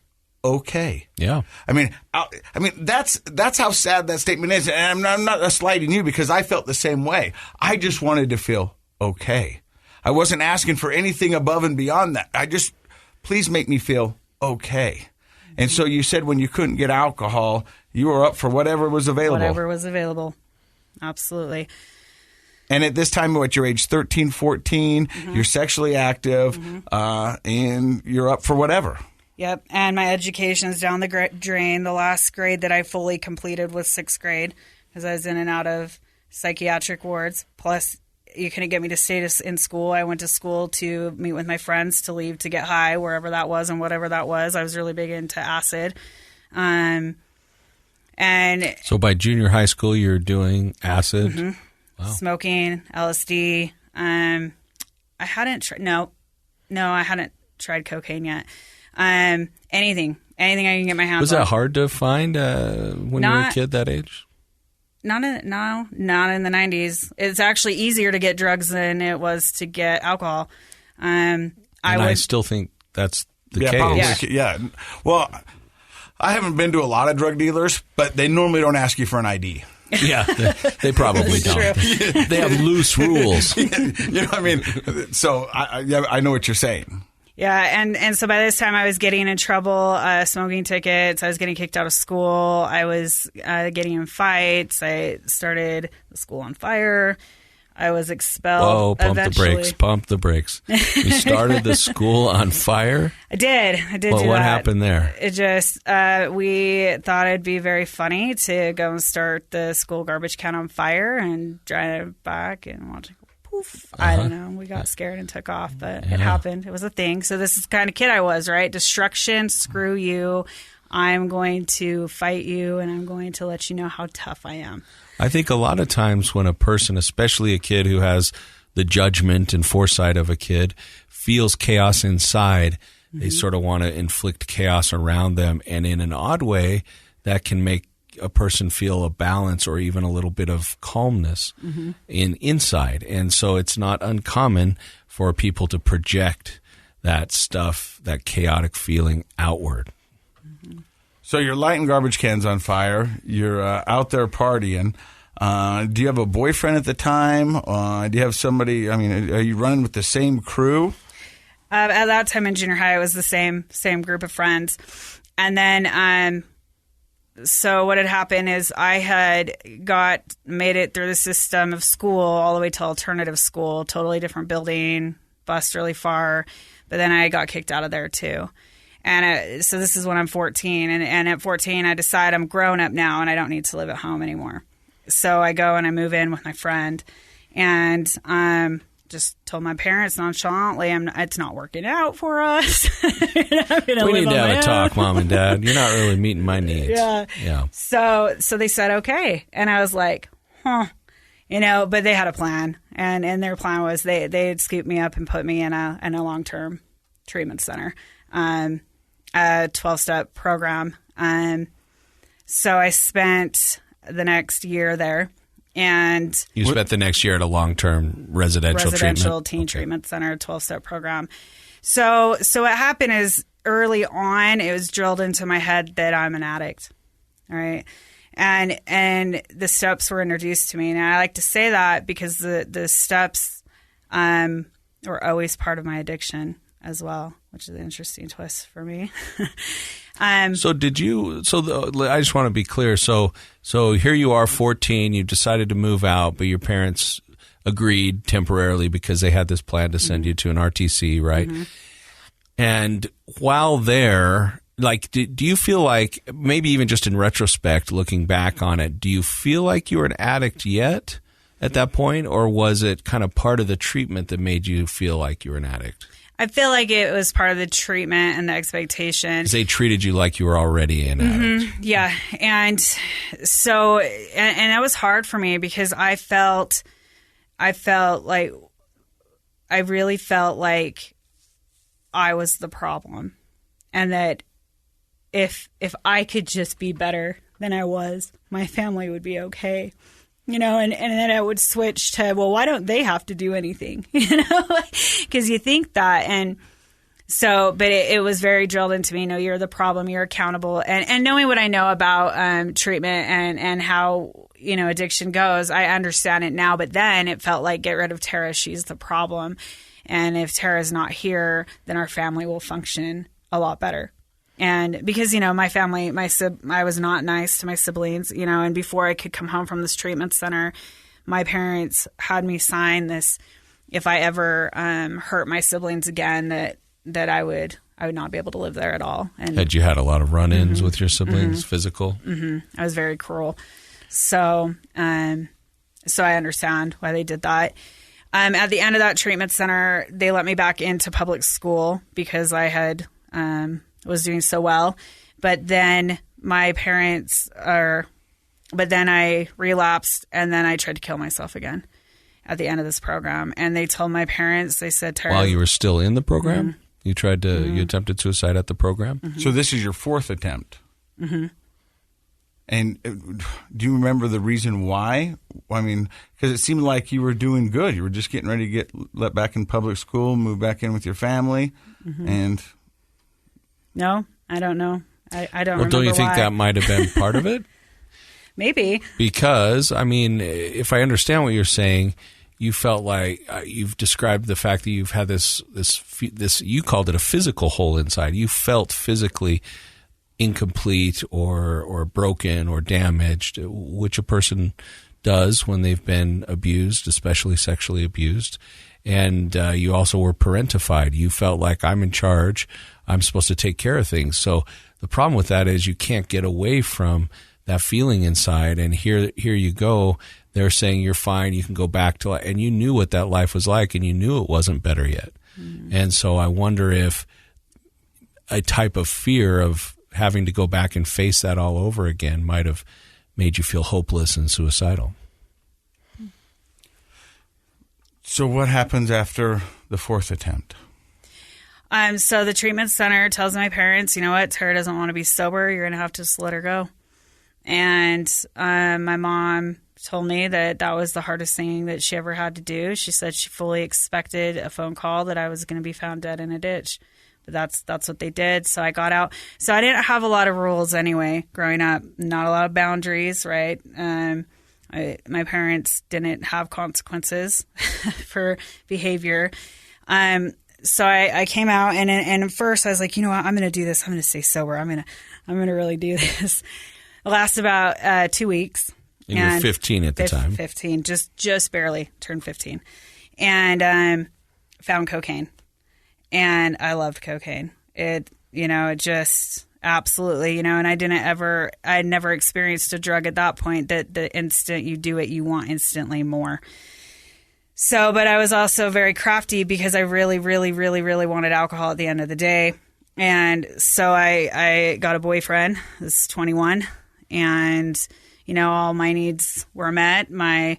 Speaker 3: okay.
Speaker 5: Yeah.
Speaker 3: I mean, that's how sad that statement is. And I'm not slighting you because I felt the same way. I just wanted to feel okay. I wasn't asking for anything above and beyond that. Please make me feel okay. And so you said when you couldn't get alcohol, you were up for whatever was available.
Speaker 4: Whatever was available. Absolutely.
Speaker 3: And at this time, what, you're age 13, 14, you're sexually active, and you're up for whatever.
Speaker 4: Yep. And my education's down the drain. The last grade that I fully completed was 6th grade because I was in and out of psychiatric wards. Plus, you couldn't get me to stay in school. I went to school to meet with my friends, to leave, to get high, wherever that was and whatever that was. I was really big into acid. And
Speaker 5: so by junior high school, you're doing acid? Wow.
Speaker 4: Smoking, LSD. I hadn't I hadn't tried cocaine yet. Anything I can get my hands on.
Speaker 5: Was that hard to find when you were a kid that age?
Speaker 4: Not in the 90s. It's actually easier to get drugs than it was to get alcohol. I
Speaker 5: still think that's the case.
Speaker 3: Probably, yeah. Well, I haven't been to a lot of drug dealers, but they normally don't ask you for an ID.
Speaker 5: Yeah, they probably don't. They have loose rules.
Speaker 3: You know what I mean? So I know what you're saying.
Speaker 4: Yeah, and so by this time I was getting in trouble, smoking tickets. I was getting kicked out of school. I was getting in fights. I started the school on fire. I was expelled.
Speaker 5: Whoa, pump the brakes. You started the school on fire?
Speaker 4: I did do that.
Speaker 5: What happened there?
Speaker 4: It just, we thought it'd be very funny to go and start the school garbage can on fire and drive it back and watch it go poof. I don't know. We got scared and took off, but it happened. It was a thing. So this is the kind of kid I was, right? Destruction, screw you. I'm going to fight you, and I'm going to let you know how tough I am.
Speaker 5: I think a lot of times when a person, especially a kid who has the judgment and foresight of a kid, feels chaos inside, they sort of want to inflict chaos around them. And in an odd way, that can make a person feel a balance or even a little bit of calmness inside. And so it's not uncommon for people to project that stuff, that chaotic feeling outward.
Speaker 3: So you're lighting garbage cans on fire. You're out there partying. Do you have a boyfriend at the time? Do you have somebody? I mean, are you running with the same crew?
Speaker 4: At that time in junior high, it was the same group of friends. And then, so what had happened is I had made it through the system of school all the way to alternative school, totally different building, bused really far. But then I got kicked out of there too. And so this is when I'm 14. And at 14, I decide I'm grown up now and I don't need to live at home anymore. So I go and I move in with my friend. And just told my parents nonchalantly, it's not working out for us.
Speaker 5: We need to have a talk, Mom and Dad. You're not really meeting my needs.
Speaker 4: Yeah. So they said, okay. And I was like, huh. But they had a plan. And their plan was they'd scoop me up and put me in a long-term treatment center, a 12-step program. So I spent the next year there. And
Speaker 5: you spent the next year at a long-term residential
Speaker 4: teen treatment center, 12-step program. So what happened is early on, it was drilled into my head that I'm an addict, all right? And the steps were introduced to me. And I like to say that because the steps were always part of my addiction as well, which is an interesting twist for me.
Speaker 5: I just want to be clear. So here you are, 14, you've decided to move out, but your parents agreed temporarily because they had this plan to send you to an RTC, right? And while there, like, do you feel like, maybe even just in retrospect, looking back on it, do you feel like you were an addict yet at that point? Or was it kind of part of the treatment that made you feel like you were an addict?
Speaker 4: I feel like it was part of the treatment and the expectation.
Speaker 5: They treated you like you were already an addict.
Speaker 4: Yeah. And so, and that was hard for me because I really felt like I was the problem. And that if I could just be better than I was, my family would be okay. And then I would switch to, well, why don't they have to do anything? Because you think that. And so, but it was very drilled into me, no, you're the problem, you're accountable. And knowing what I know about treatment and how, addiction goes, I understand it now. But then it felt like, get rid of Terra, she's the problem. And if Terra's not here, then our family will function a lot better. And because, my family, I was not nice to my siblings, and before I could come home from this treatment center, my parents had me sign this, if I ever hurt my siblings again, that I would not be able to live there at all. And
Speaker 5: had you had a lot of run-ins with your siblings, physical?
Speaker 4: I was very cruel. So I understand why they did that. At the end of that treatment center, they let me back into public school because I had was doing so well. But then I relapsed, and then I tried to kill myself again at the end of this program. And they told my parents, they said, Terra,
Speaker 5: while you were still in the program, you tried to, you attempted suicide at the program?
Speaker 3: So this is your fourth attempt? And do you remember the reason why? I mean, because it seemed like you were doing good. You were just getting ready to get let back in public school, move back in with your family, and...
Speaker 4: No, I don't know. I don't remember.
Speaker 5: Well, don't you think that might have been part of it?
Speaker 4: Maybe.
Speaker 5: Because, I mean, if I understand what you're saying, you felt like you've described the fact that you've had this, you called it a physical hole inside. You felt physically incomplete or broken or damaged, which a person does when they've been abused, especially sexually abused. And you also were parentified. You felt like, I'm in charge. I'm supposed to take care of things. So the problem with that is you can't get away from that feeling inside. And here you go. they're saying you're fine, you can go back to, and you knew what that life was like, and you knew it wasn't better yet. And so I wonder if a type of fear of having to go back and face that all over again might have made you feel hopeless and suicidal.
Speaker 3: So what happens after the fourth attempt?
Speaker 4: So the treatment center tells my parents, you know what, Terra doesn't want to be sober. You're going to have to just let her go. And my mom told me that was the hardest thing that she ever had to do. She said she fully expected a phone call that I was going to be found dead in a ditch. But that's what they did. So I got out. So I didn't have a lot of rules anyway growing up. Not a lot of boundaries, right? My parents didn't have consequences for behavior. So I came out, and at first I was like, you know what, I'm going to do this. I'm going to stay sober. I'm going to really do this. It lasted about 2 weeks.
Speaker 5: And you were 15 at the time.
Speaker 4: 15, just barely turned 15, and found cocaine. And I loved cocaine. It just absolutely, and I had never experienced a drug at that point that the instant you do it, you want instantly more. So, but I was also very crafty because I really, really, really, really wanted alcohol at the end of the day. And so I got a boyfriend, this is 21, and, all my needs were met. My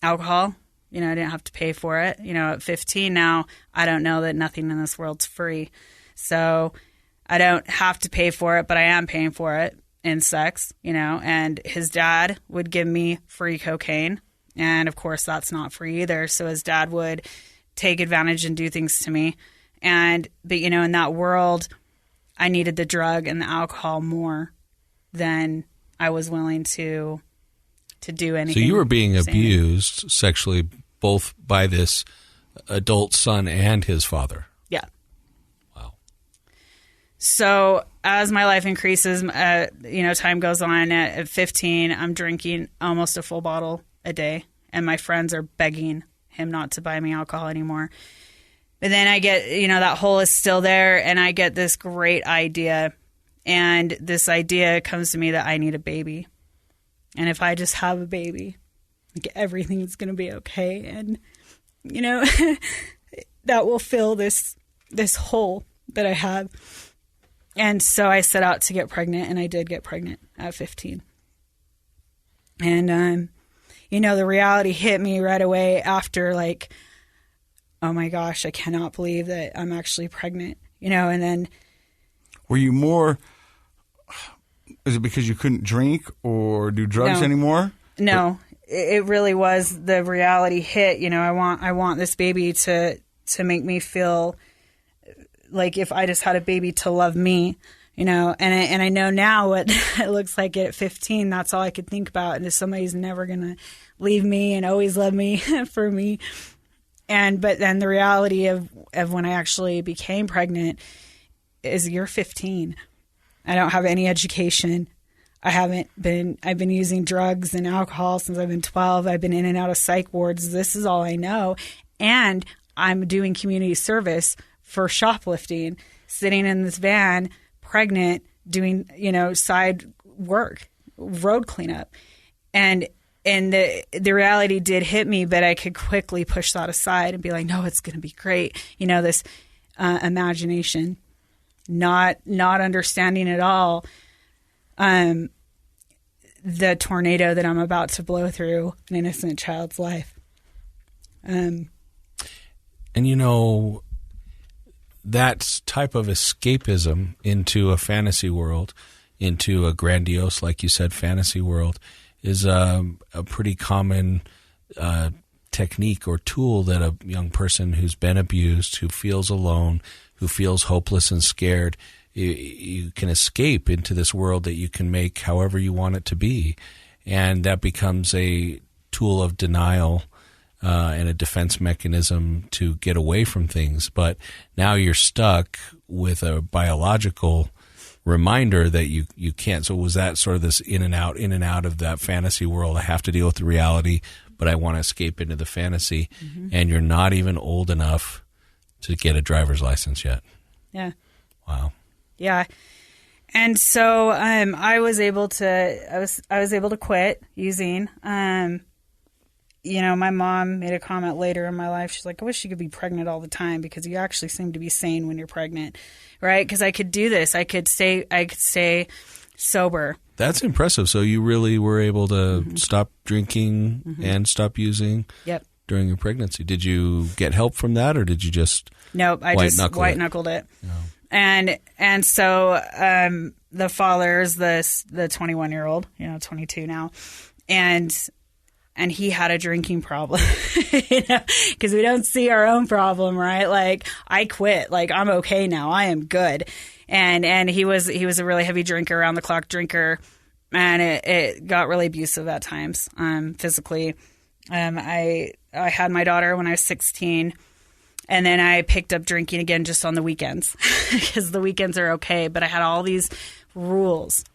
Speaker 4: alcohol, I didn't have to pay for it. At 15 now, I don't know that nothing in this world's free. So I don't have to pay for it, but I am paying for it in sex, and his dad would give me free cocaine. And of course, that's not free either. So his dad would take advantage and do things to me. But in that world, I needed the drug and the alcohol more than I was willing to do anything.
Speaker 5: So you were being abused sexually both by this adult son and his father.
Speaker 4: Yeah.
Speaker 5: Wow.
Speaker 4: So as my life increases, time goes on. At 15, I'm drinking almost a full bottle a day, and my friends are begging him not to buy me alcohol anymore. But then I get, that hole is still there, and I get this great idea. And this idea comes to me that I need a baby. And if I just have a baby, everything's going to be okay. And, that will fill this hole that I have. And so I set out to get pregnant, and I did get pregnant at 15. And, the reality hit me right away after, like, oh my gosh, I cannot believe that I'm actually pregnant, and then.
Speaker 3: Were you more, is it because you couldn't drink or do drugs anymore?
Speaker 4: No, it really was the reality hit. I want this baby to make me feel like if I just had a baby to love me, and I know now what it looks like at 15. That's all I could think about. And if somebody's never going to leave me and always love me for me. But then the reality of when I actually became pregnant is you're 15. I don't have any education. I've been using drugs and alcohol since I've been 12. I've been in and out of psych wards. This is all I know. And I'm doing community service for shoplifting, sitting in this van, pregnant, doing, side work, road cleanup. And the reality did hit me, but I could quickly push that aside and be like, no, it's going to be great. This imagination, not understanding at all the tornado that I'm about to blow through an innocent child's life.
Speaker 5: And that type of escapism into a fantasy world, into a grandiose, like you said, fantasy world, is a pretty common technique or tool that a young person who's been abused, who feels alone, who feels hopeless and scared, you can escape into this world that you can make however you want it to be. And that becomes a tool of denial and a defense mechanism to get away from things. But now you're stuck with a biological reminder that you can't. So was that sort of this in and out of that fantasy world? I have to deal with the reality, but I want to escape into the fantasy. Mm-hmm. And you're not even old enough to get a driver's license yet.
Speaker 4: Yeah.
Speaker 5: Wow.
Speaker 4: Yeah. And so I was able to quit using. My mom made a comment later in my life. She's like, I wish you could be pregnant all the time because you actually seem to be sane when you're pregnant, right? Because I could do this. I could stay sober.
Speaker 5: That's impressive. So you really were able to stop drinking and stop using during your pregnancy. Did you get help from that, or did you just
Speaker 4: Nope, I just white-knuckled it. Yeah. And so the father's the 21-year-old, 22 now, and he had a drinking problem, because we don't see our own problem, right? Like, I quit, like, I'm okay now, I am good. And he was a really heavy drinker, around the clock drinker, and it got really abusive at times, physically. I had my daughter when I was 16, and then I picked up drinking again just on the weekends, because the weekends are okay. But I had all these rules,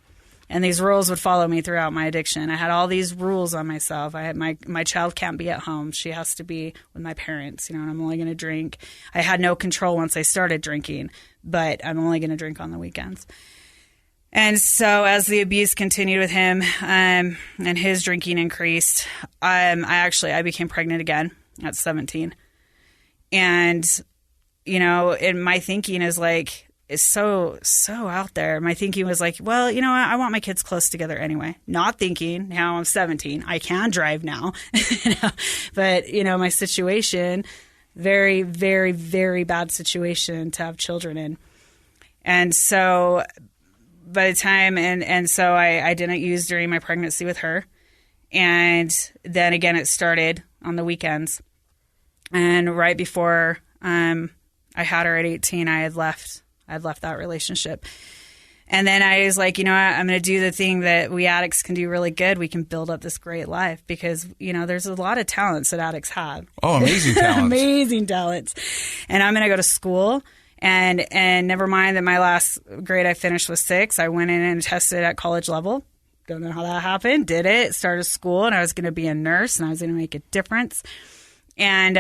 Speaker 4: and these rules would follow me throughout my addiction. I had all these rules on myself. I had my child can't be at home; she has to be with my parents. And I'm only going to drink. I had no control once I started drinking, but I'm only going to drink on the weekends. And so as the abuse continued with him, and his drinking increased, I became pregnant again at 17. And, and my thinking is like, it's so out there. My thinking was like, well, I want my kids close together anyway. Not thinking, now I'm 17, I can drive now, but my situation, very, very, very bad situation to have children in. And so by the time, and so I didn't use during my pregnancy with her. And then again, it started on the weekends. And right before I had her at 18, I had left that relationship. And then I was like, I'm going to do the thing that we addicts can do really good. We can build up this great life because, there's a lot of talents that addicts have.
Speaker 3: Oh, amazing talents.
Speaker 4: Amazing talents. And I'm going to go to school. And never mind that my last grade I finished was 6. I went in and tested at college level. Don't know how that happened. Did it. Started school, and I was going to be a nurse, and I was going to make a difference. And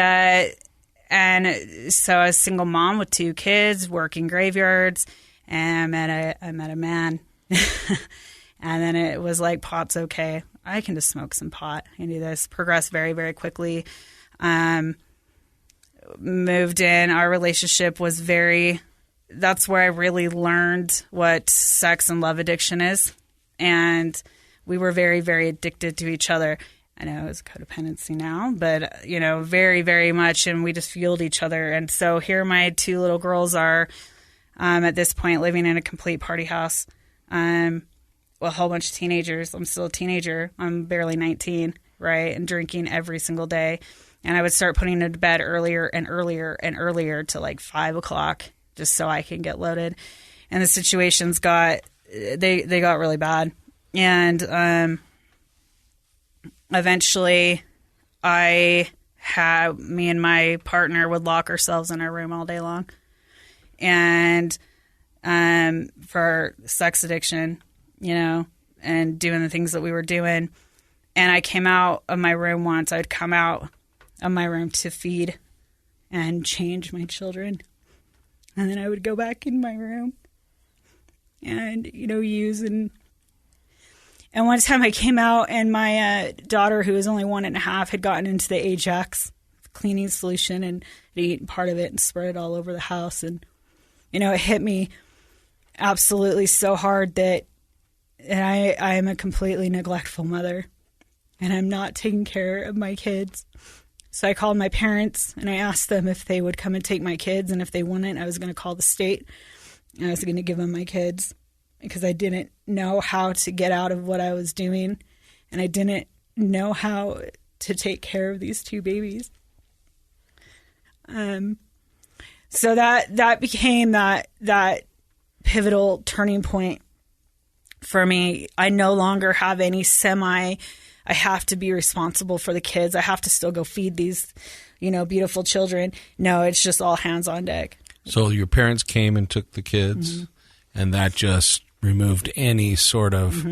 Speaker 4: so I was a single mom with 2 kids, working graveyards, and I met a man. And then it was like, pot's okay. I can just smoke some pot. I do this. Progressed very, very quickly. Moved in. Our relationship was that's where I really learned what sex and love addiction is. And we were very, very addicted to each other. I know it's codependency now, but, very, very much. And we just fueled each other. And so here my 2 little girls are, at this point, living in a complete party house, with a whole bunch of teenagers. I'm still a teenager. I'm barely 19, right? And drinking every single day. And I would start putting them to bed earlier and earlier and earlier to like 5 o'clock just so I can get loaded. And the situations got really bad. And eventually me and my partner would lock ourselves in our room all day long. And for sex addiction, and doing the things that we were doing. And I came out of my room once. I'd come out of my room to feed and change my children. And then I would go back in my room and, use. And one time I came out and my daughter, who was only 1.5, had gotten into the Ajax cleaning solution and had eaten part of it and spread it all over the house. And, it hit me absolutely so hard that I am a completely neglectful mother and I'm not taking care of my kids. So I called my parents and I asked them if they would come and take my kids. And if they wouldn't, I was going to call the state and I was going to give them my kids because I didn't know how to get out of what I was doing. And I didn't know how to take care of these 2 babies. So that became that pivotal turning point for me. I no longer have any I have to be responsible for the kids. I have to still go feed these, beautiful children. No, it's just all hands on deck.
Speaker 5: So your parents came and took the kids, and that just removed any sort of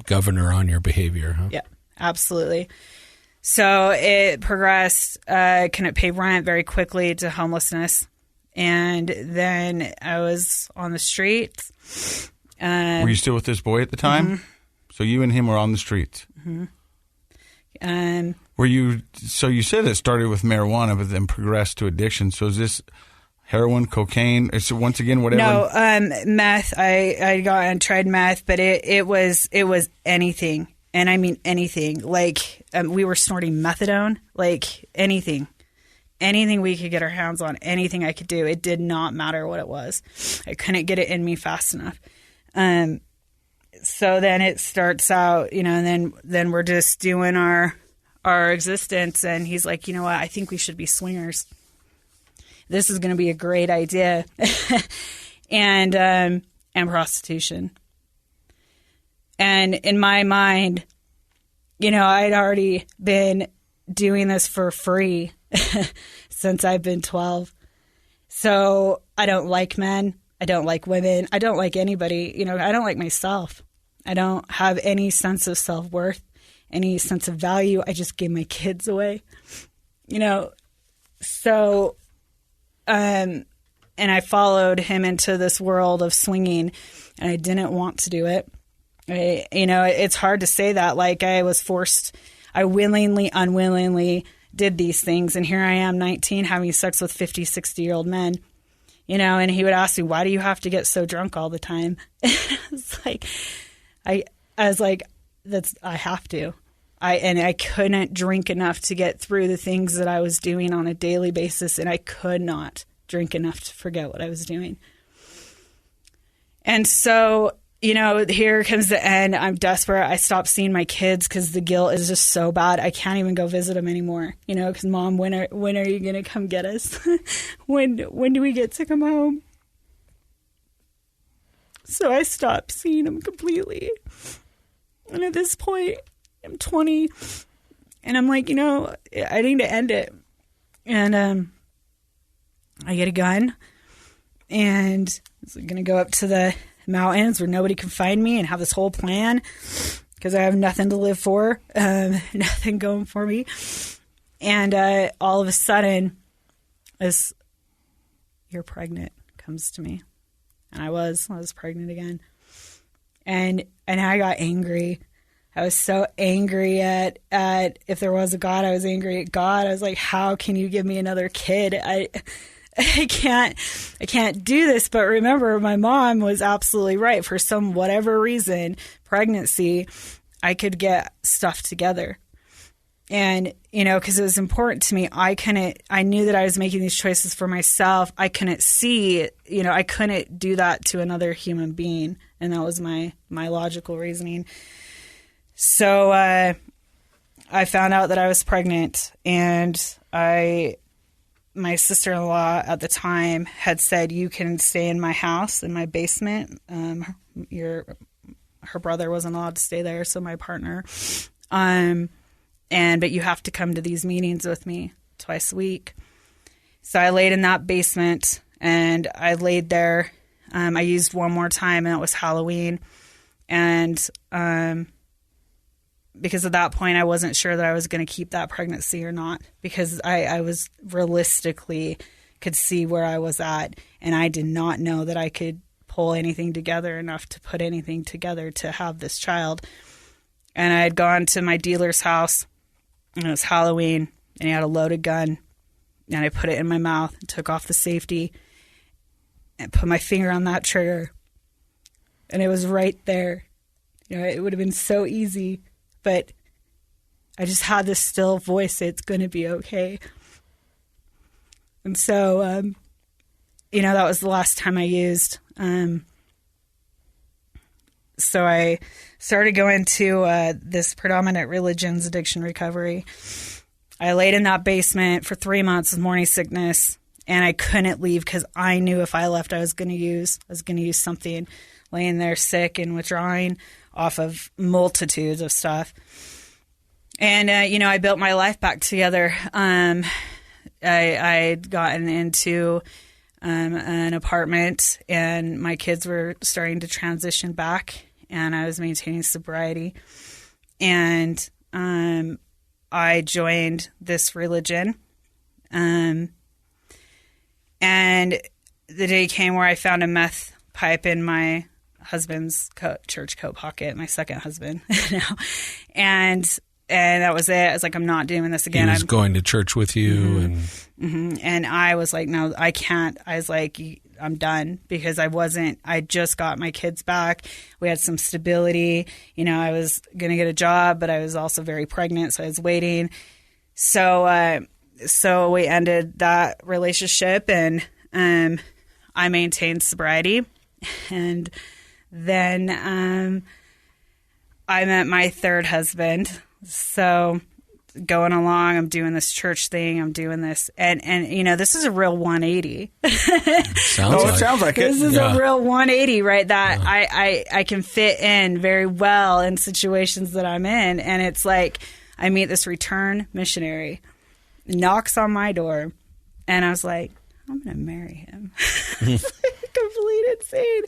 Speaker 5: governor on your behavior, huh?
Speaker 4: Yeah, absolutely. So it progressed, couldn't pay rent very quickly to homelessness. And then I was on the streets.
Speaker 3: Were you still with this boy at the time?
Speaker 4: Mm-hmm.
Speaker 3: So you and him were on the streets.
Speaker 4: Mm-hmm.
Speaker 3: Were you? So you said it started with marijuana, but then progressed to addiction. So is this heroin, cocaine? It's once again whatever.
Speaker 4: No, meth. I got and tried meth, but it was anything, and I mean anything. Like we were snorting methadone, like anything we could get our hands on, anything I could do. It did not matter what it was. I couldn't get it in me fast enough. So then it starts out, and then we're just doing our existence. And he's like, you know what? I think we should be swingers. This is going to be a great idea. and prostitution. And in my mind, I'd already been doing this for free since I've been 12. So I don't like men. I don't like women. I don't like anybody. I don't like myself. I don't have any sense of self-worth, any sense of value. I just gave my kids away, So, and I followed him into this world of swinging, and I didn't want to do it. It's hard to say that. Like, I was forced. I unwillingly did these things, and here I am, 19, having sex with 50, 60-year-old men. And he would ask me, why do you have to get so drunk all the time? It's like, I was like, I have to. I couldn't drink enough to get through the things that I was doing on a daily basis, and I could not drink enough to forget what I was doing. And so, here comes the end. I'm desperate. I stopped seeing my kids because the guilt is just so bad. I can't even go visit them anymore. Because Mom, when are you gonna come get us? when do we get to come home? So I stopped seeing them completely. And at this point, I'm 20, and I'm like, I need to end it. And I get a gun, and I'm gonna go up to the mountains where nobody can find me and have this whole plan because I have nothing to live for, nothing going for me. And all of a sudden, this "you're pregnant" comes to me, and I was pregnant again, and I got angry. I was so angry at if there was a God. I was angry at God. I was like, how can you give me another kid? I can't do this. But remember, my mom was absolutely right. For some whatever reason, pregnancy, I could get stuff together. And, because it was important to me, I knew that I was making these choices for myself. I couldn't see, I couldn't do that to another human being. And that was my logical reasoning. So I found out that I was pregnant, and my sister-in-law at the time had said, you can stay in my house, in my basement. Her brother wasn't allowed to stay there, so my partner. But you have to come to these meetings with me twice a week. So I laid in that basement, and I laid there. I used one more time, and it was Halloween. And because at that point I wasn't sure that I was going to keep that pregnancy or not, because I was realistically could see where I was at, and I did not know that I could pull anything together enough to put anything together to have this child. And I had gone to my dealer's house, and it was Halloween, and he had a loaded gun, and I put it in my mouth and took off the safety and put my finger on that trigger, and it was right there. It would have been so easy. But I just had this still voice say, it's going to be okay. And so, that was the last time I used. So I started going to this predominant religion's addiction recovery. I laid in that basement for 3 months with morning sickness, and I couldn't leave because I knew if I left, I was going to use something, laying there sick and withdrawing off of multitudes of stuff. And, I built my life back together. I'd gotten into an apartment, and my kids were starting to transition back, and I was maintaining sobriety. And I joined this religion. And the day came where I found a meth pipe in my husband's church coat pocket, my second husband now. And that was it. I was like, I'm not doing this again.
Speaker 5: He was going to church with you.
Speaker 4: And I was like, no, I can't. I was like, I'm done, because I just got my kids back. We had some stability. You know, I was going to get a job, but I was also very pregnant, so I was waiting. So we ended that relationship, and I maintained sobriety. And then I met my third husband. So going along, I'm doing this church thing, I'm doing this, and you know, this is a real 180.
Speaker 3: It sounds like
Speaker 4: this is a real 180, right? That I can fit in very well in situations that I'm in, and it's like I meet this return missionary, knocks on my door, and I was like, I'm going to marry him. Complete insane.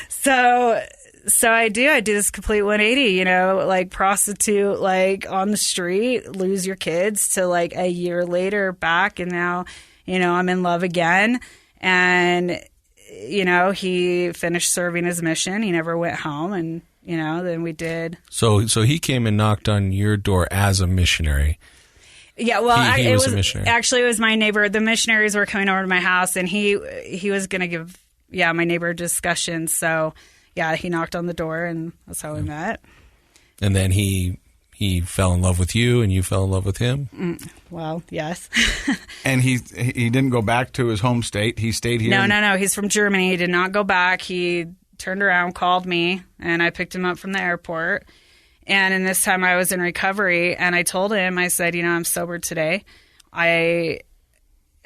Speaker 4: So I do this complete 180, you know, like prostitute, like on the street, lose your kids, to like a year later back. And now, you know, I'm in love again. And, you know, he finished serving his mission. He never went home. And, you know, then we did.
Speaker 5: So he came and knocked on your door as a missionary.
Speaker 4: Yeah, well,
Speaker 5: he was a missionary.
Speaker 4: Actually, it was my neighbor. The missionaries were coming over to my house, and he was going to give, my neighbor discussion. So, yeah, he knocked on the door, and that's how we met. And
Speaker 5: then he fell in love with you, and you fell in love with him?
Speaker 4: Well, yes.
Speaker 3: And he didn't go back to his home state. He stayed here?
Speaker 4: No. He's from Germany. He did not go back. He turned around, called me, and I picked him up from the airport. And in this time I was in recovery, and I told him, I said, you know, I'm sober today. I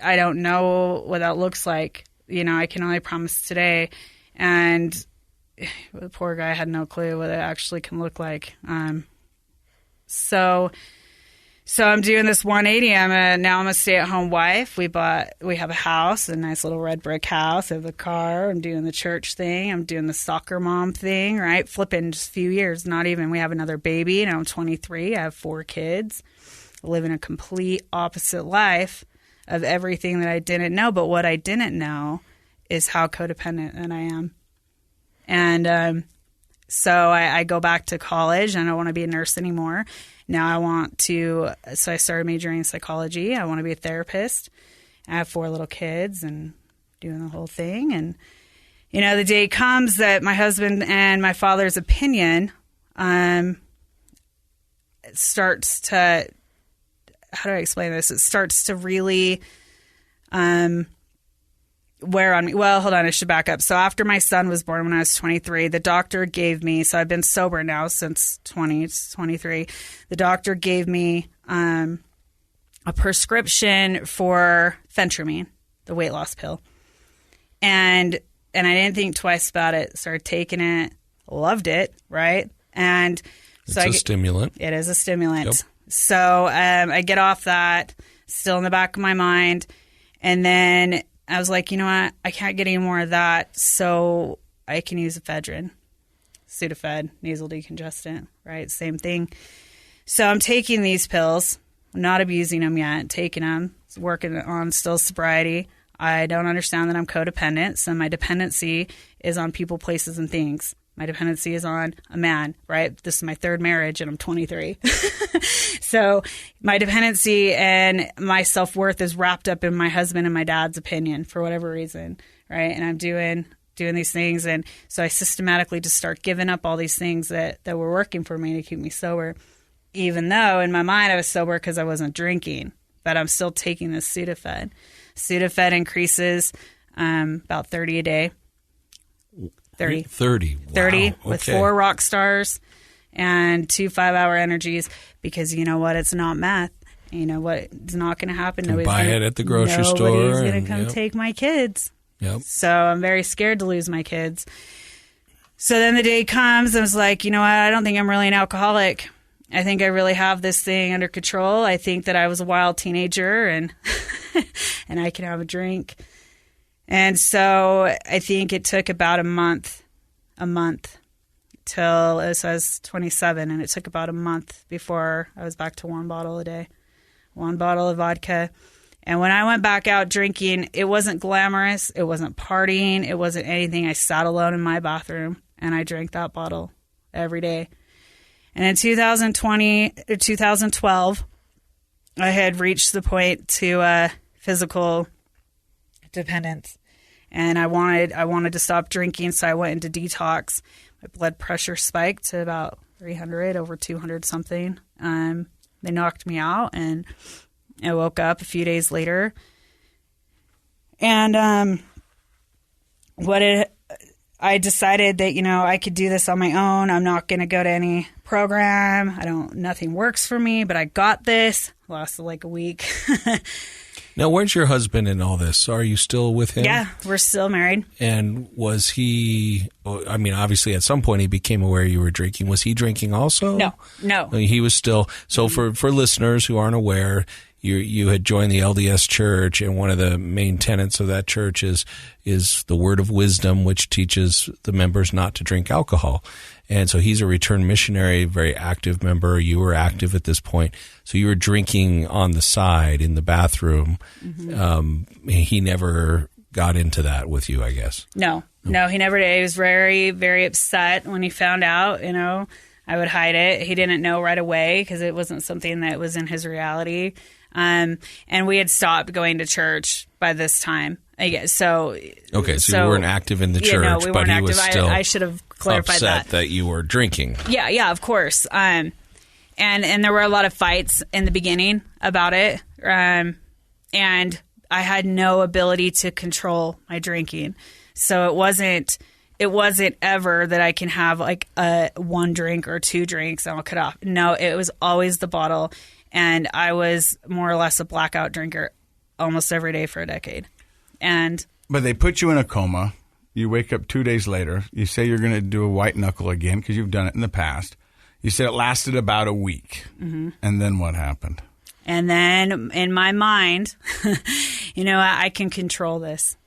Speaker 4: don't know what that looks like. You know, I can only promise today. And the poor guy had no clue what it actually can look like. So I'm doing this 180. Now I'm a stay-at-home wife. We have a house, a nice little red brick house. I have a car. I'm doing the church thing. I'm doing the soccer mom thing, right? Flipping just a few years, not even. We have another baby. Now I'm 23. I have 4 kids. I live in a complete opposite life of everything that I didn't know. But what I didn't know is how codependent that I am. And so I go back to college. I don't want to be a nurse anymore. Now I want to, so I started majoring in psychology. I want to be a therapist. I have 4 little kids and doing the whole thing. And, you know, the day comes that my husband and my father's opinion starts to, how do I explain this? It starts to really wear on me. Well, hold on, I should back up. So after my son was born when I was 23, the doctor gave me, so I've been sober now since 23. The doctor gave me a prescription for phentermine, the weight loss pill. And I didn't think twice about it. Started taking it, loved it, right? And so
Speaker 5: it's a stimulant.
Speaker 4: It is a stimulant.
Speaker 5: Yep.
Speaker 4: So I get off that, still in the back of my mind. And then I was like, you know what? I can't get any more of that, so I can use ephedrine, Sudafed, nasal decongestant, right? Same thing. So I'm taking these pills. I'm not abusing them yet, taking them, working on still sobriety. I don't understand that I'm codependent, so my dependency is on people, places, and things. My dependency is on a man, right? This is my 3rd marriage, and I'm 23. So my dependency and my self-worth is wrapped up in my husband and my dad's opinion for whatever reason, right? And I'm doing these things. And so I systematically just start giving up all these things that were working for me to keep me sober, even though in my mind I was sober because I wasn't drinking, but I'm still taking this Sudafed. Sudafed increases about 30 a day. 30.
Speaker 5: Wow.
Speaker 4: 30 with
Speaker 5: Okay.
Speaker 4: 4 rock stars and 2 5-hour energies, because you know what? It's not meth. You know what? It's not going to happen.
Speaker 5: Nobody's buy it at the grocery store.
Speaker 4: Nobody's going to come take my kids.
Speaker 5: Yep.
Speaker 4: So I'm very scared to lose my kids. So then the day comes, and I was like, you know what? I don't think I'm really an alcoholic. I think I really have this thing under control. I think that I was a wild teenager, and and I can have a drink. And so I think it took about a month till I was 27, and it took about a month before I was back to 1 bottle a day, 1 bottle of vodka. And when I went back out drinking, it wasn't glamorous. It wasn't partying. It wasn't anything. I sat alone in my bathroom and I drank that bottle every day. And in 2012, I had reached the point to physical dependence, and I wanted to stop drinking, so I went into detox. My blood pressure spiked to about 300, over 200 something. They knocked me out, and I woke up a few days later. And I decided that, I could do this on my own. I'm not going to go to any program. Nothing works for me, but I got this. Lasted like a week.
Speaker 5: Now, where's your husband in all this? Are you still with him?
Speaker 4: Yeah, we're still married.
Speaker 5: And was he, obviously at some point he became aware you were drinking. Was he drinking also?
Speaker 4: No.
Speaker 5: He was still. So for listeners who aren't aware, you had joined the LDS Church, and one of the main tenets of that church is the word of wisdom, which teaches the members not to drink alcohol. And so he's a returned missionary, very active member. You were active at this point. So you were drinking on the side in the bathroom. Mm-hmm. He never got into that with you, I guess. No, he never did. He was very, very upset when he found out, I would hide it. He didn't know right away because it wasn't something that was in his reality. And we had stopped going to church by this time. So you weren't active in the church,
Speaker 4: we
Speaker 5: but
Speaker 4: weren't
Speaker 5: he was
Speaker 4: active.
Speaker 5: still
Speaker 4: I should have clarified
Speaker 5: upset that you were drinking.
Speaker 4: Yeah, of course. And there were a lot of fights in the beginning about it. And I had no ability to control my drinking. So it wasn't ever that I can have like one drink or two drinks and I'll cut off. No, it was always the bottle. And I was more or less a blackout drinker almost every day for a decade.
Speaker 3: But they put you in a coma. You wake up 2 days later. You say you're going to do a white knuckle again because you've done it in the past. You said it lasted about a week. Mm-hmm. And then what happened?
Speaker 4: And then in my mind, I can control this.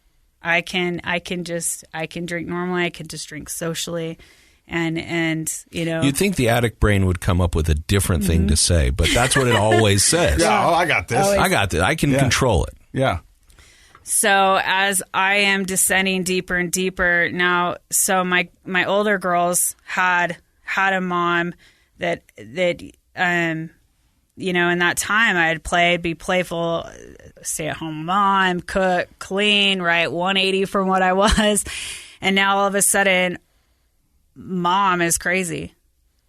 Speaker 4: I can drink normally. I can just drink socially. And
Speaker 5: You'd think the addict brain would come up with a different thing to say, but that's what it always says.
Speaker 3: Yeah, I got this.
Speaker 5: I got this. I can control it.
Speaker 3: Yeah.
Speaker 4: So as I am descending deeper and deeper now, so my older girls had a mom that in that time I'd be playful, stay-at-home mom, cook, clean, right, 180 from what I was, and now all of a sudden, mom is crazy.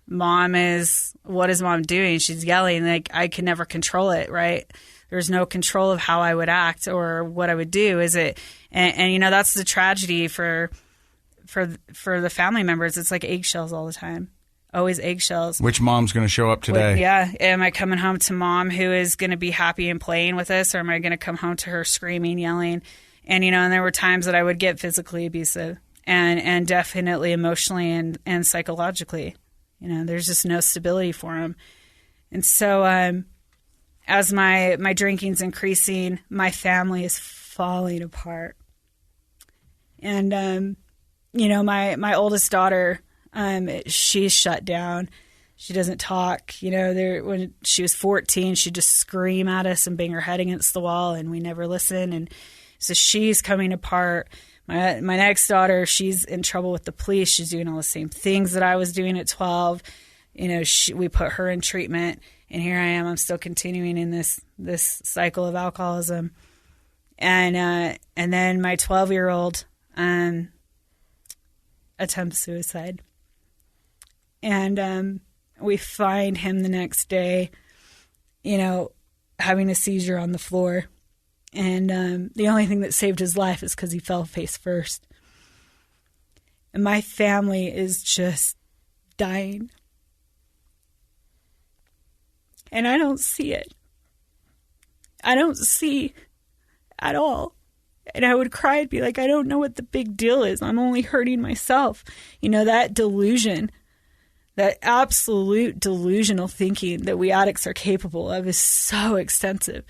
Speaker 4: What is mom doing? She's yelling. Like, I can never control it, right? There's no control of how I would act or what I would do. And that's the tragedy for the family members. It's like eggshells all the time. Always eggshells.
Speaker 3: Which mom's going to show up today?
Speaker 4: Yeah. Am I coming home to mom who is going to be happy and playing with us, or am I going to come home to her screaming, yelling? And, and there were times that I would get physically abusive. And definitely emotionally and psychologically, there's just no stability for him. And so, as my drinking's increasing, my family is falling apart. And, my oldest daughter, she's shut down. She doesn't talk. When she was 14, she'd just scream at us and bang her head against the wall, and we never listen. And so she's coming apart. My next daughter, she's in trouble with the police. She's doing all the same things that I was doing at 12. We put her in treatment, and here I am. I'm still continuing in this cycle of alcoholism. And then my 12-year-old attempts suicide. And we find him the next day, having a seizure on the floor. And the only thing that saved his life is because he fell face first. And my family is just dying. And I don't see it. I don't see at all. And I would cry and be like, I don't know what the big deal is. I'm only hurting myself. That delusion, that absolute delusional thinking that we addicts are capable of is so extensive.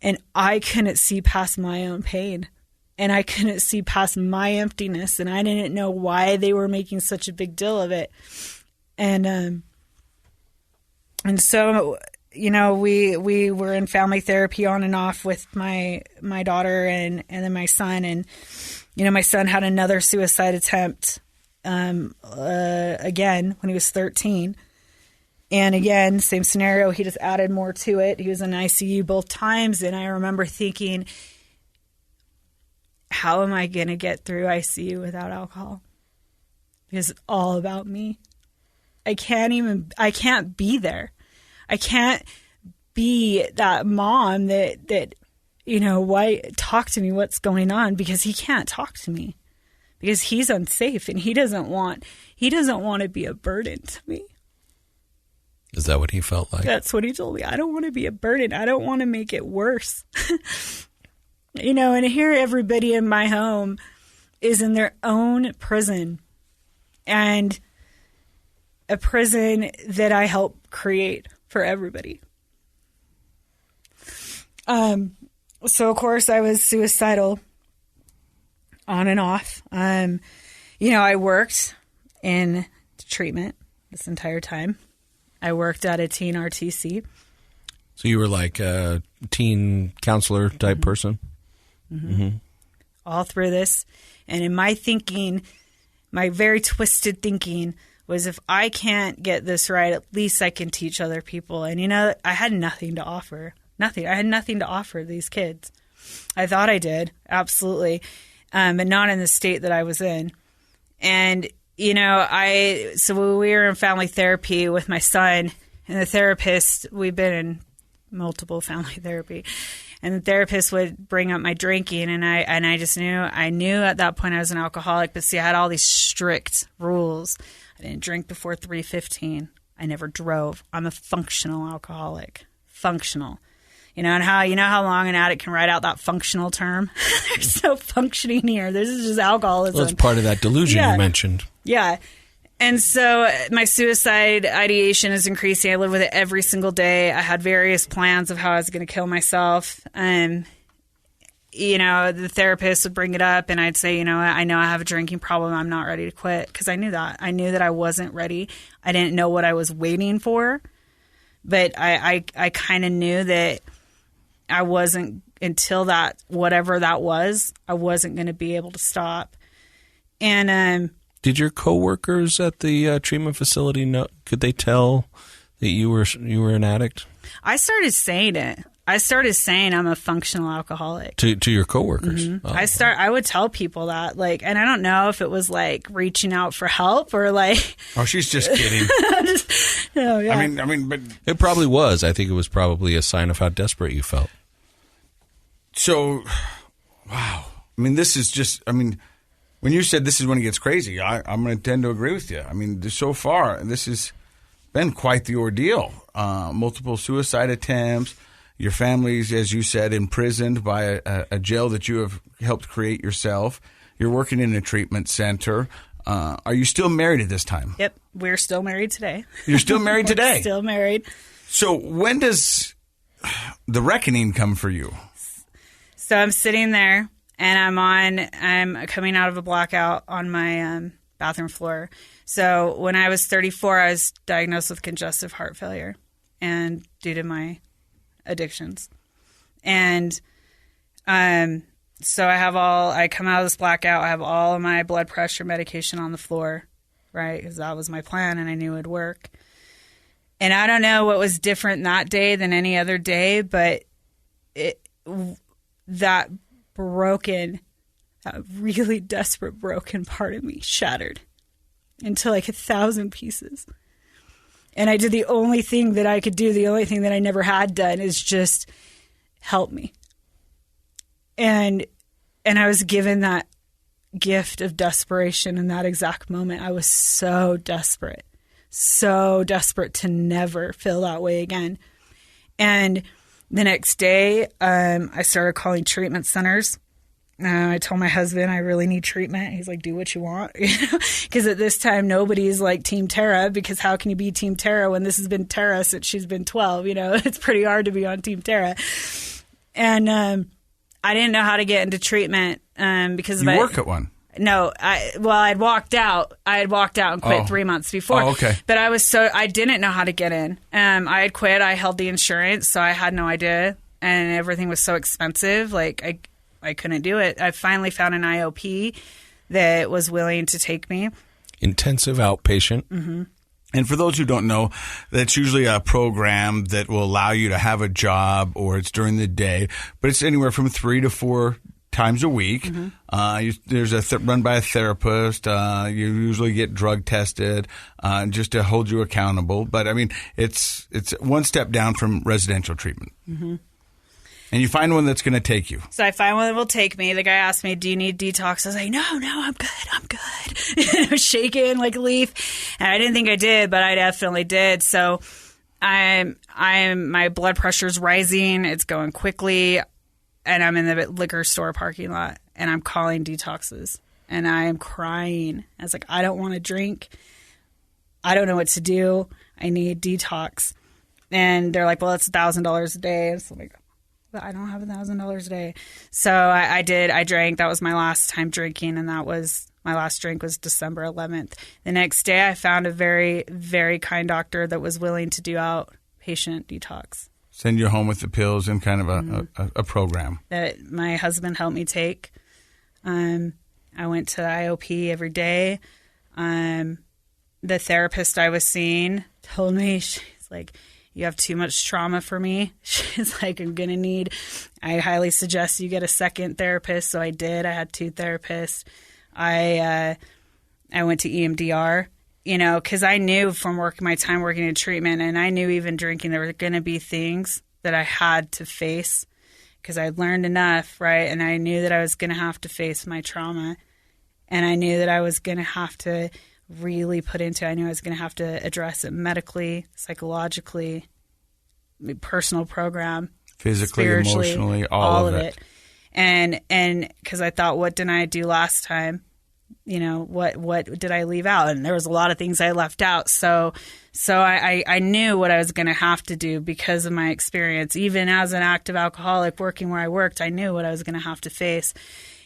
Speaker 4: And I couldn't see past my own pain, and I couldn't see past my emptiness, and I didn't know why they were making such a big deal of it. And so, we were in family therapy on and off with my daughter and then my son. And, my son had another suicide attempt again when he was 13. And again, same scenario. He just added more to it. He was in ICU both times. And I remember thinking, how am I going to get through ICU without alcohol? Because it's all about me. I can't be there. I can't be that mom that why talk to me, what's going on? Because he can't talk to me because he's unsafe and he doesn't want to be a burden to me.
Speaker 5: Is that what he felt like?
Speaker 4: That's what he told me. I don't want to be a burden. I don't want to make it worse. And here everybody in my home is in their own prison, and a prison that I help create for everybody. So of course I was suicidal on and off. I worked in treatment this entire time. I worked at a teen RTC.
Speaker 5: So you were like a teen counselor type person?
Speaker 4: Mm-hmm. All through this. And in my thinking, my very twisted thinking was, if I can't get this right, at least I can teach other people. And, I had nothing to offer. Nothing. I had nothing to offer these kids. I thought I did. Absolutely. But not in the state that I was in. And, so we were in family therapy with my son, and the therapist, we've been in multiple family therapy, and the therapist would bring up my drinking, and I just knew at that point I was an alcoholic. But see, I had all these strict rules. I didn't drink before 3:15. I never drove. I'm a functional alcoholic. Functional. And how long an addict can write out that functional term? There's no functioning here. This is just alcoholism.
Speaker 5: Well, it's part of that delusion you mentioned.
Speaker 4: Yeah. And so my suicide ideation is increasing. I live with it every single day. I had various plans of how I was going to kill myself. The therapist would bring it up, and I'd say, I know I have a drinking problem. I'm not ready to quit, because I knew that. I knew that I wasn't ready. I didn't know what I was waiting for, but I kind of knew that I wasn't, until that, whatever that was, I wasn't going to be able to stop. And
Speaker 5: did your coworkers at the treatment facility know? Could they tell that you were an addict?
Speaker 4: I started saying it. I started saying I'm a functional alcoholic to
Speaker 5: your coworkers.
Speaker 4: Mm-hmm. Oh. I would tell people that, and I don't know if it was reaching out for help or
Speaker 3: Oh, she's just kidding.
Speaker 4: Yeah.
Speaker 3: I mean, but
Speaker 5: it probably was. I think it was probably a sign of how desperate you felt.
Speaker 3: So, wow. This is just. When you said this is when it gets crazy, I'm going to tend to agree with you. So far, this has been quite the ordeal. Multiple suicide attempts. Your family's, as you said, imprisoned by a jail that you have helped create yourself. You're working in a treatment center. Are you still married at this time?
Speaker 4: Yep. We're still married today.
Speaker 3: You're still married today?
Speaker 4: Still married.
Speaker 3: So when does the reckoning come for you?
Speaker 4: So I'm sitting there, and I'm coming out of a blackout on my bathroom floor. So when I was 34, I was diagnosed with congestive heart failure, and due to my addictions. And so I come out of this blackout, I have all of my blood pressure medication on the floor, right? Because that was my plan, and I knew it would work. And I don't know what was different that day than any other day, but that really desperate, broken part of me shattered into 1,000 pieces. And I did the only thing that I could do, the only thing that I never had done, is just help me. And I was given that gift of desperation in that exact moment. I was so desperate to never feel that way again. And the next day, I started calling treatment centers. I told my husband I really need treatment. He's like, do what you want. Because at this time, nobody's Team Terra, because how can you be Team Terra when this has been Terra since she's been 12? It's pretty hard to be on Team Terra. And I didn't know how to get into treatment because
Speaker 3: you work at one.
Speaker 4: No, I'd walked out. I had walked out and quit 3 months before.
Speaker 3: Oh, okay.
Speaker 4: But I didn't know how to get in. I had quit. I held the insurance, so I had no idea. And everything was so expensive. I couldn't do it. I finally found an IOP that was willing to take me.
Speaker 5: Intensive outpatient.
Speaker 4: Mm-hmm.
Speaker 3: And for those who don't know, that's usually a program that will allow you to have a job, or it's during the day, but it's anywhere from 3 to 4 times a week.
Speaker 4: Mm-hmm.
Speaker 3: There's run by a therapist. You usually get drug tested just to hold you accountable. But I mean, it's one step down from residential treatment.
Speaker 4: Mm-hmm.
Speaker 3: And you find one that's going to take you.
Speaker 4: So I find one that will take me. The guy asked me, "Do you need detox?" I was like, "No, I'm good." I was shaking like a leaf, and I didn't think I did, but I definitely did. So my blood pressure's rising. It's going quickly. And I'm in the liquor store parking lot, and I'm calling detoxes, and I am crying. I was like, I don't want to drink. I don't know what to do. I need detox. And they're like, well, it's $1,000 a day. And so I'm like, but I don't have $1,000 a day. So I did. I drank. That was my last time drinking, and that was my last drink was December 11th. The next day, I found a very, very kind doctor that was willing to do outpatient detox.
Speaker 3: Send you home with the pills and kind of a program.
Speaker 4: That my husband helped me take. I went to IOP every day. The therapist I was seeing told me, she's like, you have too much trauma for me. She's like, I highly suggest you get a second therapist. So I did. I had 2 therapists. I went to EMDR. Because I knew from my time working in treatment, and I knew even drinking, there were going to be things that I had to face because I learned enough, right? And I knew that I was going to have to face my trauma, and I knew that I was going to have to really I knew I was going to have to address it medically, psychologically, personal program,
Speaker 3: physically, emotionally, all of it.
Speaker 4: And because I thought, what did I do last time? What did I leave out? And there was a lot of things I left out. So I knew what I was going to have to do because of my experience. Even as an active alcoholic working where I worked, I knew what I was going to have to face.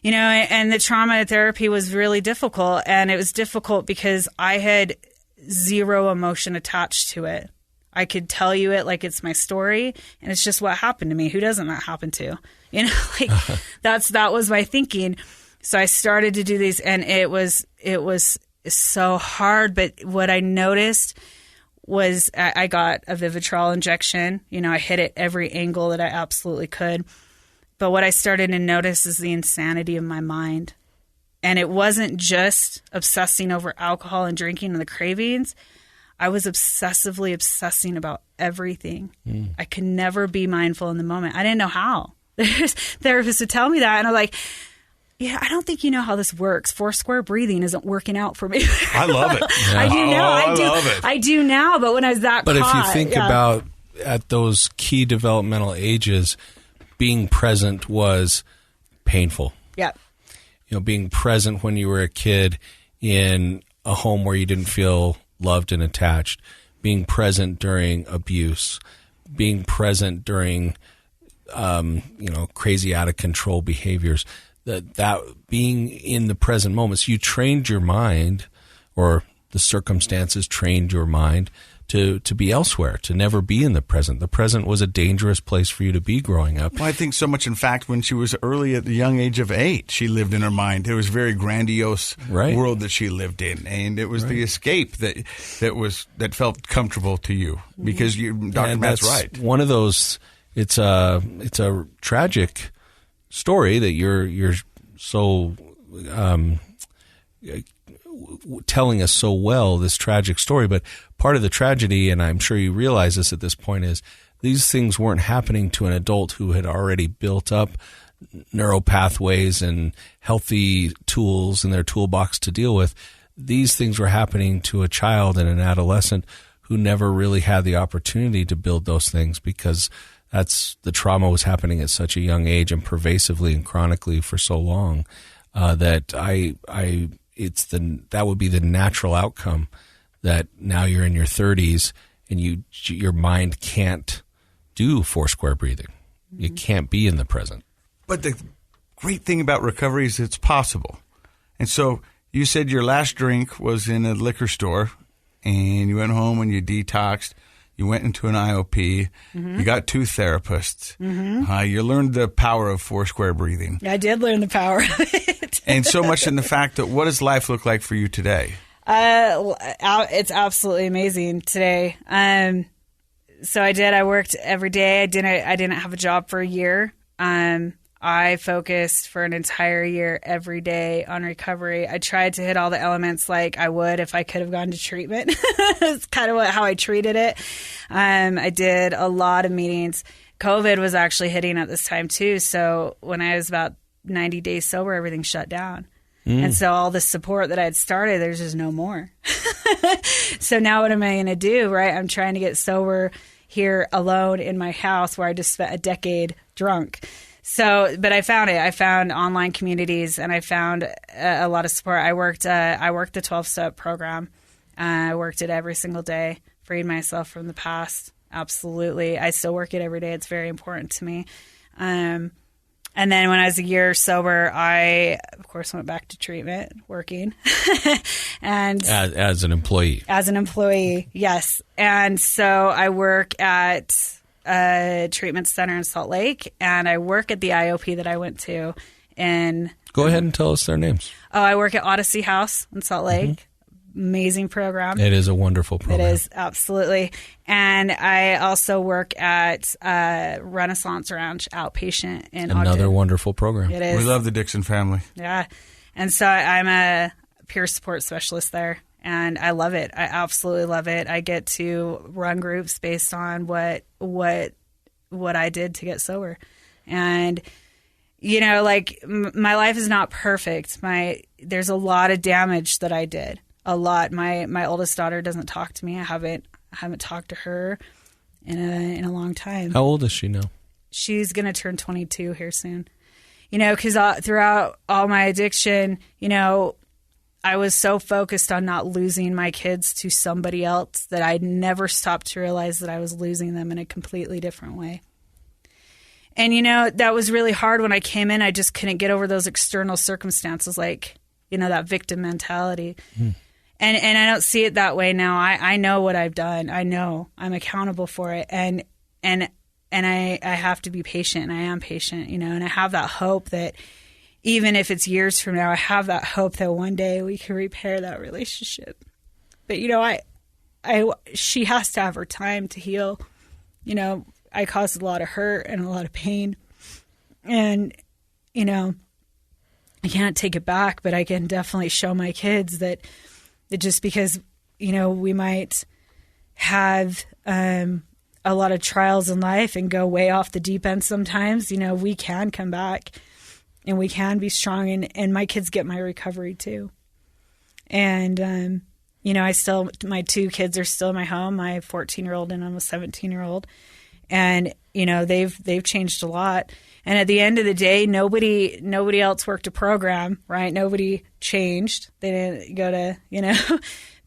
Speaker 4: And the trauma therapy was really difficult. And it was difficult because I had zero emotion attached to it. I could tell you it like it's my story, and it's just what happened to me. Who doesn't that happen to? That was my thinking. So I started to do these, and it was so hard. But what I noticed was I got a Vivitrol injection. I hit it every angle that I absolutely could. But what I started to notice is the insanity of my mind. And it wasn't just obsessing over alcohol and drinking and the cravings. I was obsessively obsessing about everything. I could never be mindful in the moment. I didn't know how. There's therapists would tell me that, and I'm like, yeah, I don't think you know how this works. 4 square breathing isn't working out for me.
Speaker 3: I love it.
Speaker 4: Yeah. I do now.
Speaker 3: I love it.
Speaker 4: I do now, but when I was that
Speaker 5: But
Speaker 4: caught,
Speaker 5: if you think about at those key developmental ages, being present was painful.
Speaker 4: Yeah.
Speaker 5: Being present when you were a kid in a home where you didn't feel loved and attached, being present during abuse, being present during, crazy out of control behaviors. That being in the present moments, you trained your mind, or the circumstances trained your mind to be elsewhere, to never be in the present. The present was a dangerous place for you to be growing up.
Speaker 3: Well, I think so much, in fact, when she was early at the young age of 8, she lived in her mind. It was a very grandiose world that she lived in, and it was the escape that felt comfortable to you. Because Dr. Matt's right.
Speaker 5: One of those. It's a tragic story that you're so telling us so well, this tragic story. But part of the tragedy, and I'm sure you realize this at this point, is these things weren't happening to an adult who had already built up neural pathways and healthy tools in their toolbox to deal with. These things were happening to a child and an adolescent who never really had the opportunity to build those things, because the trauma was happening at such a young age and pervasively and chronically for so long that that would be the natural outcome, that now you're in your 30s and your mind can't do 4 square breathing. You can't be in the present.
Speaker 3: But the great thing about recovery is it's possible. And so you said your last drink was in a liquor store, and you went home and you detoxed. You went into an IOP. You got 2 therapists. You learned the power of 4 square breathing.
Speaker 4: I did learn the power of it.
Speaker 3: And so much in the fact that, what does life look like for you today?
Speaker 4: It's absolutely amazing today. So I worked every day. I didn't have a job for a year. I focused for an entire year every day on recovery. I tried to hit all the elements like I would if I could have gone to treatment. It's kind of how I treated it. I did a lot of meetings. COVID was actually hitting at this time too. So when I was about 90 days sober, everything shut down. And so all the support that I had started, there's just no more. So now what am I going to do, right? I'm trying to get sober here alone in my house where I just spent a decade drunk. So, but I found it. I found online communities and I found a lot of support. I worked the 12-step program. I worked it every single day, freed myself from the past. Absolutely. I still work it every day. It's very important to me. And then when I was a year sober, I, of course, went back to treatment, working. And
Speaker 5: as an employee.
Speaker 4: As an employee, yes. And so I work at a treatment center in Salt Lake, and I work at the IOP that I went to in...
Speaker 5: Go ahead and tell us their names.
Speaker 4: Oh, I work at Odyssey House in Salt Lake. Amazing program.
Speaker 5: It is a wonderful program.
Speaker 4: It is, absolutely. And I also work at Renaissance Ranch Outpatient in Ogden.
Speaker 5: Another wonderful program.
Speaker 4: It is.
Speaker 3: We love the Dixon family.
Speaker 4: Yeah. And so I'm a peer support specialist there, and I love it. I absolutely love it. I get to run groups based on what I did to get sober. And you know, like my life is not perfect. There's a lot of damage that I did. A lot. My oldest daughter doesn't talk to me. I haven't talked to her in a long time.
Speaker 5: How old is she now?
Speaker 4: She's going to turn 22 here soon. You know, because throughout all my addiction, you know, I was so focused on not losing my kids to somebody else that I never stopped to realize that I was losing them in a completely different way. And, you know, that was really hard when I came in. I just couldn't get over those external circumstances, like, you know, that victim mentality. And I don't see it that way now. I know what I've done. I know I'm accountable for it. And I have to be patient, and I am patient, you know, and I have that hope that even if it's years from now, I have that hope that one day we can repair that relationship. But, you know, she has to have her time to heal. You know, I caused a lot of hurt and a lot of pain. And, you know, I can't take it back, but I can definitely show my kids that just because, you know, we might have a lot of trials in life and go way off the deep end sometimes, you know, we can come back and we can be strong. And my kids get my recovery too. And, you know, my two kids are still in my home, my 14-year-old and I'm a 17-year-old. And, you know, they've changed a lot. And at the end of the day, nobody else worked a program, right? Nobody changed. They didn't go to, you know,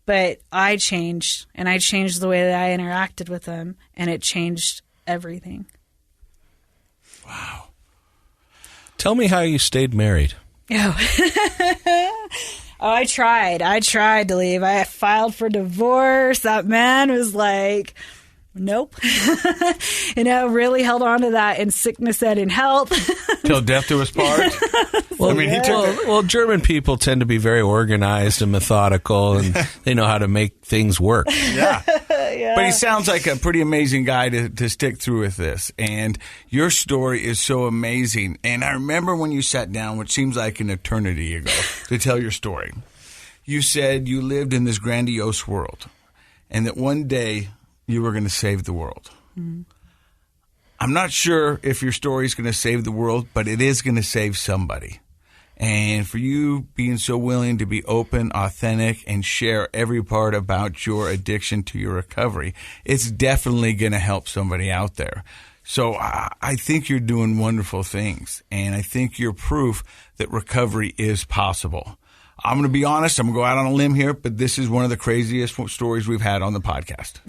Speaker 4: but I changed, and I changed the way that I interacted with them, and it changed everything.
Speaker 5: Wow. Tell me how you stayed married.
Speaker 4: I tried to leave. I filed for divorce. That man was like, nope. You know, really held on to that in sickness and in health.
Speaker 3: Till death do us part.
Speaker 5: Well, German people tend to be very organized and methodical, and they know how to make things work.
Speaker 3: Yeah. But he sounds like a pretty amazing guy to stick through with this. And your story is so amazing. And I remember when you sat down, which seems like an eternity ago, to tell your story. You said you lived in this grandiose world, and that one day you were going to save the world. Mm-hmm. I'm not sure if your story is going to save the world, but it is going to save somebody. And for you being so willing to be open, authentic, and share every part about your addiction to your recovery, it's definitely going to help somebody out there. So I think you're doing wonderful things, and I think you're proof that recovery is possible. I'm going to be honest, I'm going to go out on a limb here, but this is one of the craziest stories we've had on the podcast.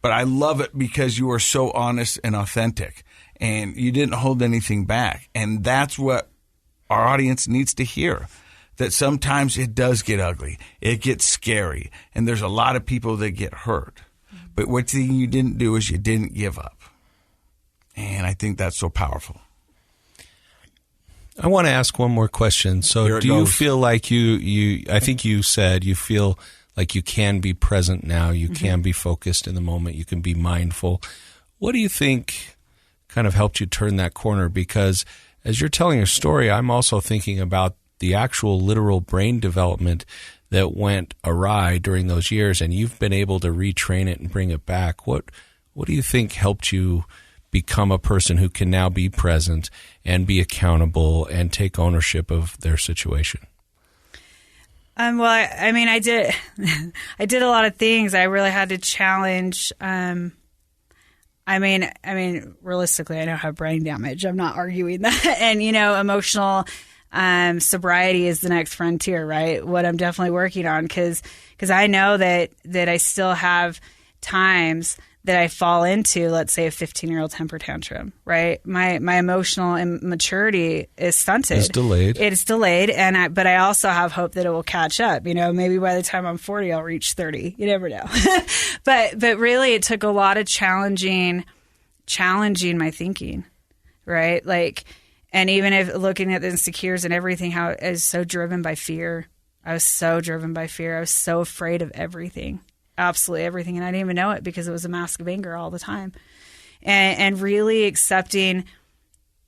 Speaker 3: But I love it because you are so honest and authentic, and you didn't hold anything back. And that's what our audience needs to hear, that sometimes it does get ugly. It gets scary, and there's a lot of people that get hurt. But what you didn't do is you didn't give up. And I think that's so powerful.
Speaker 5: I want to ask one more question. So do you feel like I think you said you feel like you can be present now, you can be focused in the moment, you can be mindful. What do you think kind of helped you turn that corner? Because as you're telling your story, I'm also thinking about the actual literal brain development that went awry during those years, and you've been able to retrain it and bring it back. What do you think helped you become a person who can now be present and be accountable and take ownership of their situation?
Speaker 4: Well, I mean, I did a lot of things. I really had to challenge. I mean, realistically, I don't have brain damage. I'm not arguing that. And, emotional sobriety is the next frontier, right? What I'm definitely working on, because I know that I still have times that I fall into, let's say, a 15-year-old temper tantrum, right? My emotional maturity is stunted.
Speaker 5: It's delayed.
Speaker 4: It's delayed, but I also have hope that it will catch up. Maybe by the time I'm 40, I'll reach 30. You never know. But really, it took a lot of challenging my thinking, right? Like, and even if looking at the insecurities and everything, how it is so driven by fear. I was so driven by fear. I was so afraid of everything. Absolutely everything. And I didn't even know it because it was a mask of anger all the time. And really accepting,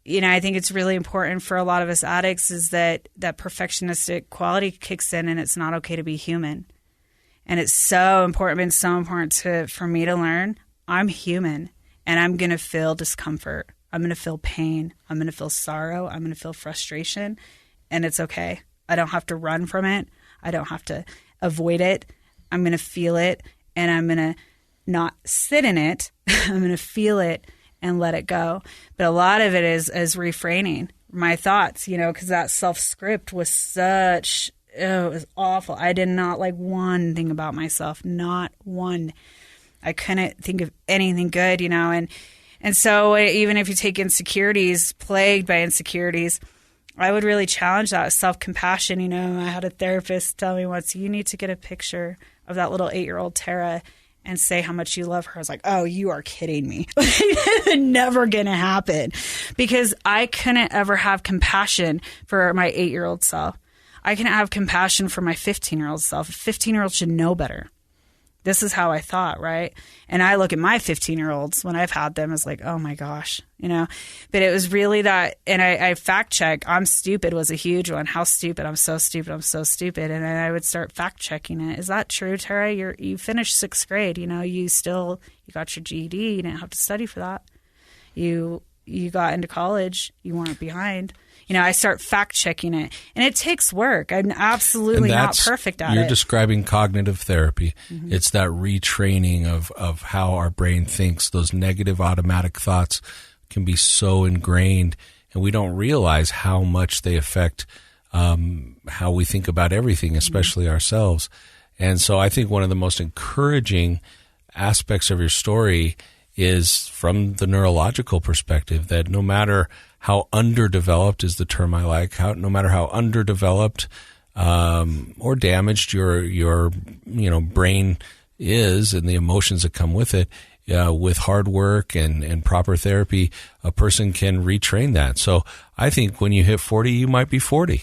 Speaker 4: I think it's really important for a lot of us addicts is that perfectionistic quality kicks in, and it's not okay to be human. And it's so important, been so important for me to learn I'm human, and I'm going to feel discomfort. I'm going to feel pain. I'm going to feel sorrow. I'm going to feel frustration, and it's okay. I don't have to run from it. I don't have to avoid it. I'm going to feel it, and I'm going to not sit in it. I'm going to feel it and let it go. But a lot of it is refraining my thoughts, because that self-script was it was awful. I did not like one thing about myself, not one. I couldn't think of anything good, and so even if you take insecurities, plagued by insecurities, I would really challenge that self-compassion. I had a therapist tell me once, you need to get a picture of that little 8-year-old Terra and say how much you love her. I was like, oh, you are kidding me. Never going to happen. Because I couldn't ever have compassion for my 8-year-old self. I couldn't have compassion for my 15-year-old self. A 15-year-old should know better. This is how I thought, right? And I look at my 15-year-olds when I've had them as like, oh my gosh, But it was really that, and I fact check. I'm stupid was a huge one. How stupid? I'm so stupid. I'm so stupid. And then I would start fact checking it. Is that true, Tara? You finished 6th grade. You got your GED. You didn't have to study for that. You got into college. You weren't behind. I start fact-checking it. And it takes work. I'm absolutely not perfect at it.
Speaker 5: You're describing cognitive therapy. Mm-hmm. It's that retraining of how our brain thinks. Those negative automatic thoughts can be so ingrained, and we don't realize how much they affect how we think about everything, especially ourselves. And so I think one of the most encouraging aspects of your story is from the neurological perspective, that no matter how underdeveloped is the term I like, no matter how underdeveloped or damaged your brain is and the emotions that come with it, with hard work and proper therapy, a person can retrain that. So I think when you hit 40, you might be 40.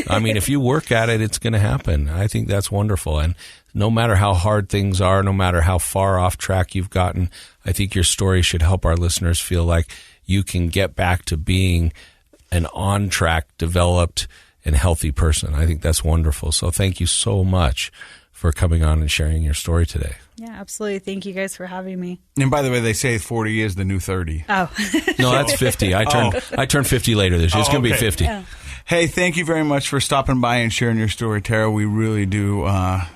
Speaker 5: I mean, if you work at it, it's going to happen. I think that's wonderful. And no matter how hard things are, no matter how far off track you've gotten, I think your story should help our listeners feel like you can get back to being an on-track, developed, and healthy person. I think that's wonderful. So thank you so much for coming on and sharing your story today.
Speaker 4: Yeah, absolutely. Thank you guys for having me.
Speaker 3: And by the way, they say 40 is the new 30.
Speaker 4: Oh.
Speaker 5: No, that's 50. I turned 50 later this year. It's going to be 50.
Speaker 4: Yeah.
Speaker 3: Hey, thank you very much for stopping by and sharing your story, Tara. We really do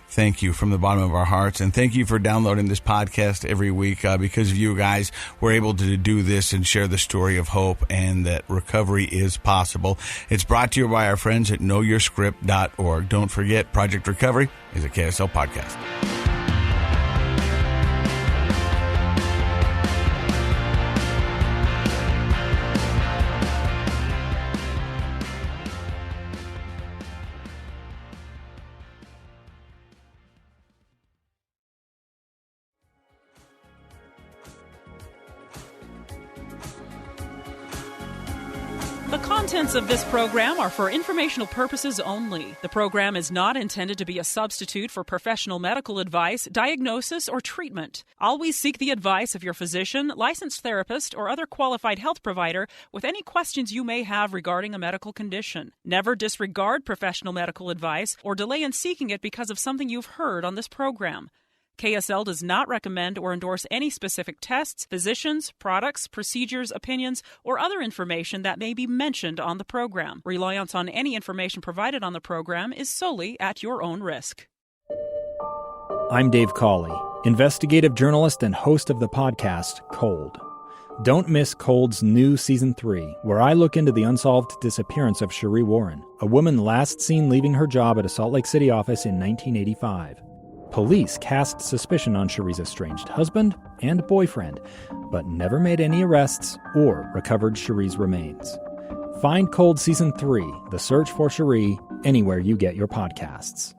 Speaker 3: thank you from the bottom of our hearts. And thank you for downloading this podcast every week. Because of you guys, we're able to do this and share the story of hope and that recovery is possible. It's brought to you by our friends at knowyourscript.org. Don't forget, Project Recovery is a KSL podcast.
Speaker 13: The contents of this program are for informational purposes only. The program is not intended to be a substitute for professional medical advice, diagnosis, or treatment. Always seek the advice of your physician, licensed therapist, or other qualified health provider with any questions you may have regarding a medical condition. Never disregard professional medical advice or delay in seeking it because of something you've heard on this program. KSL does not recommend or endorse any specific tests, physicians, products, procedures, opinions, or other information that may be mentioned on the program. Reliance on any information provided on the program is solely at your own risk.
Speaker 6: I'm Dave Cawley, investigative journalist and host of the podcast Cold. Don't miss Cold's new Season 3, where I look into the unsolved disappearance of Cherie Warren, a woman last seen leaving her job at a Salt Lake City office in 1985. Police cast suspicion on Cherie's estranged husband and boyfriend, but never made any arrests or recovered Cherie's remains. Find Cold Season 3, The Search for Cherie, anywhere you get your podcasts.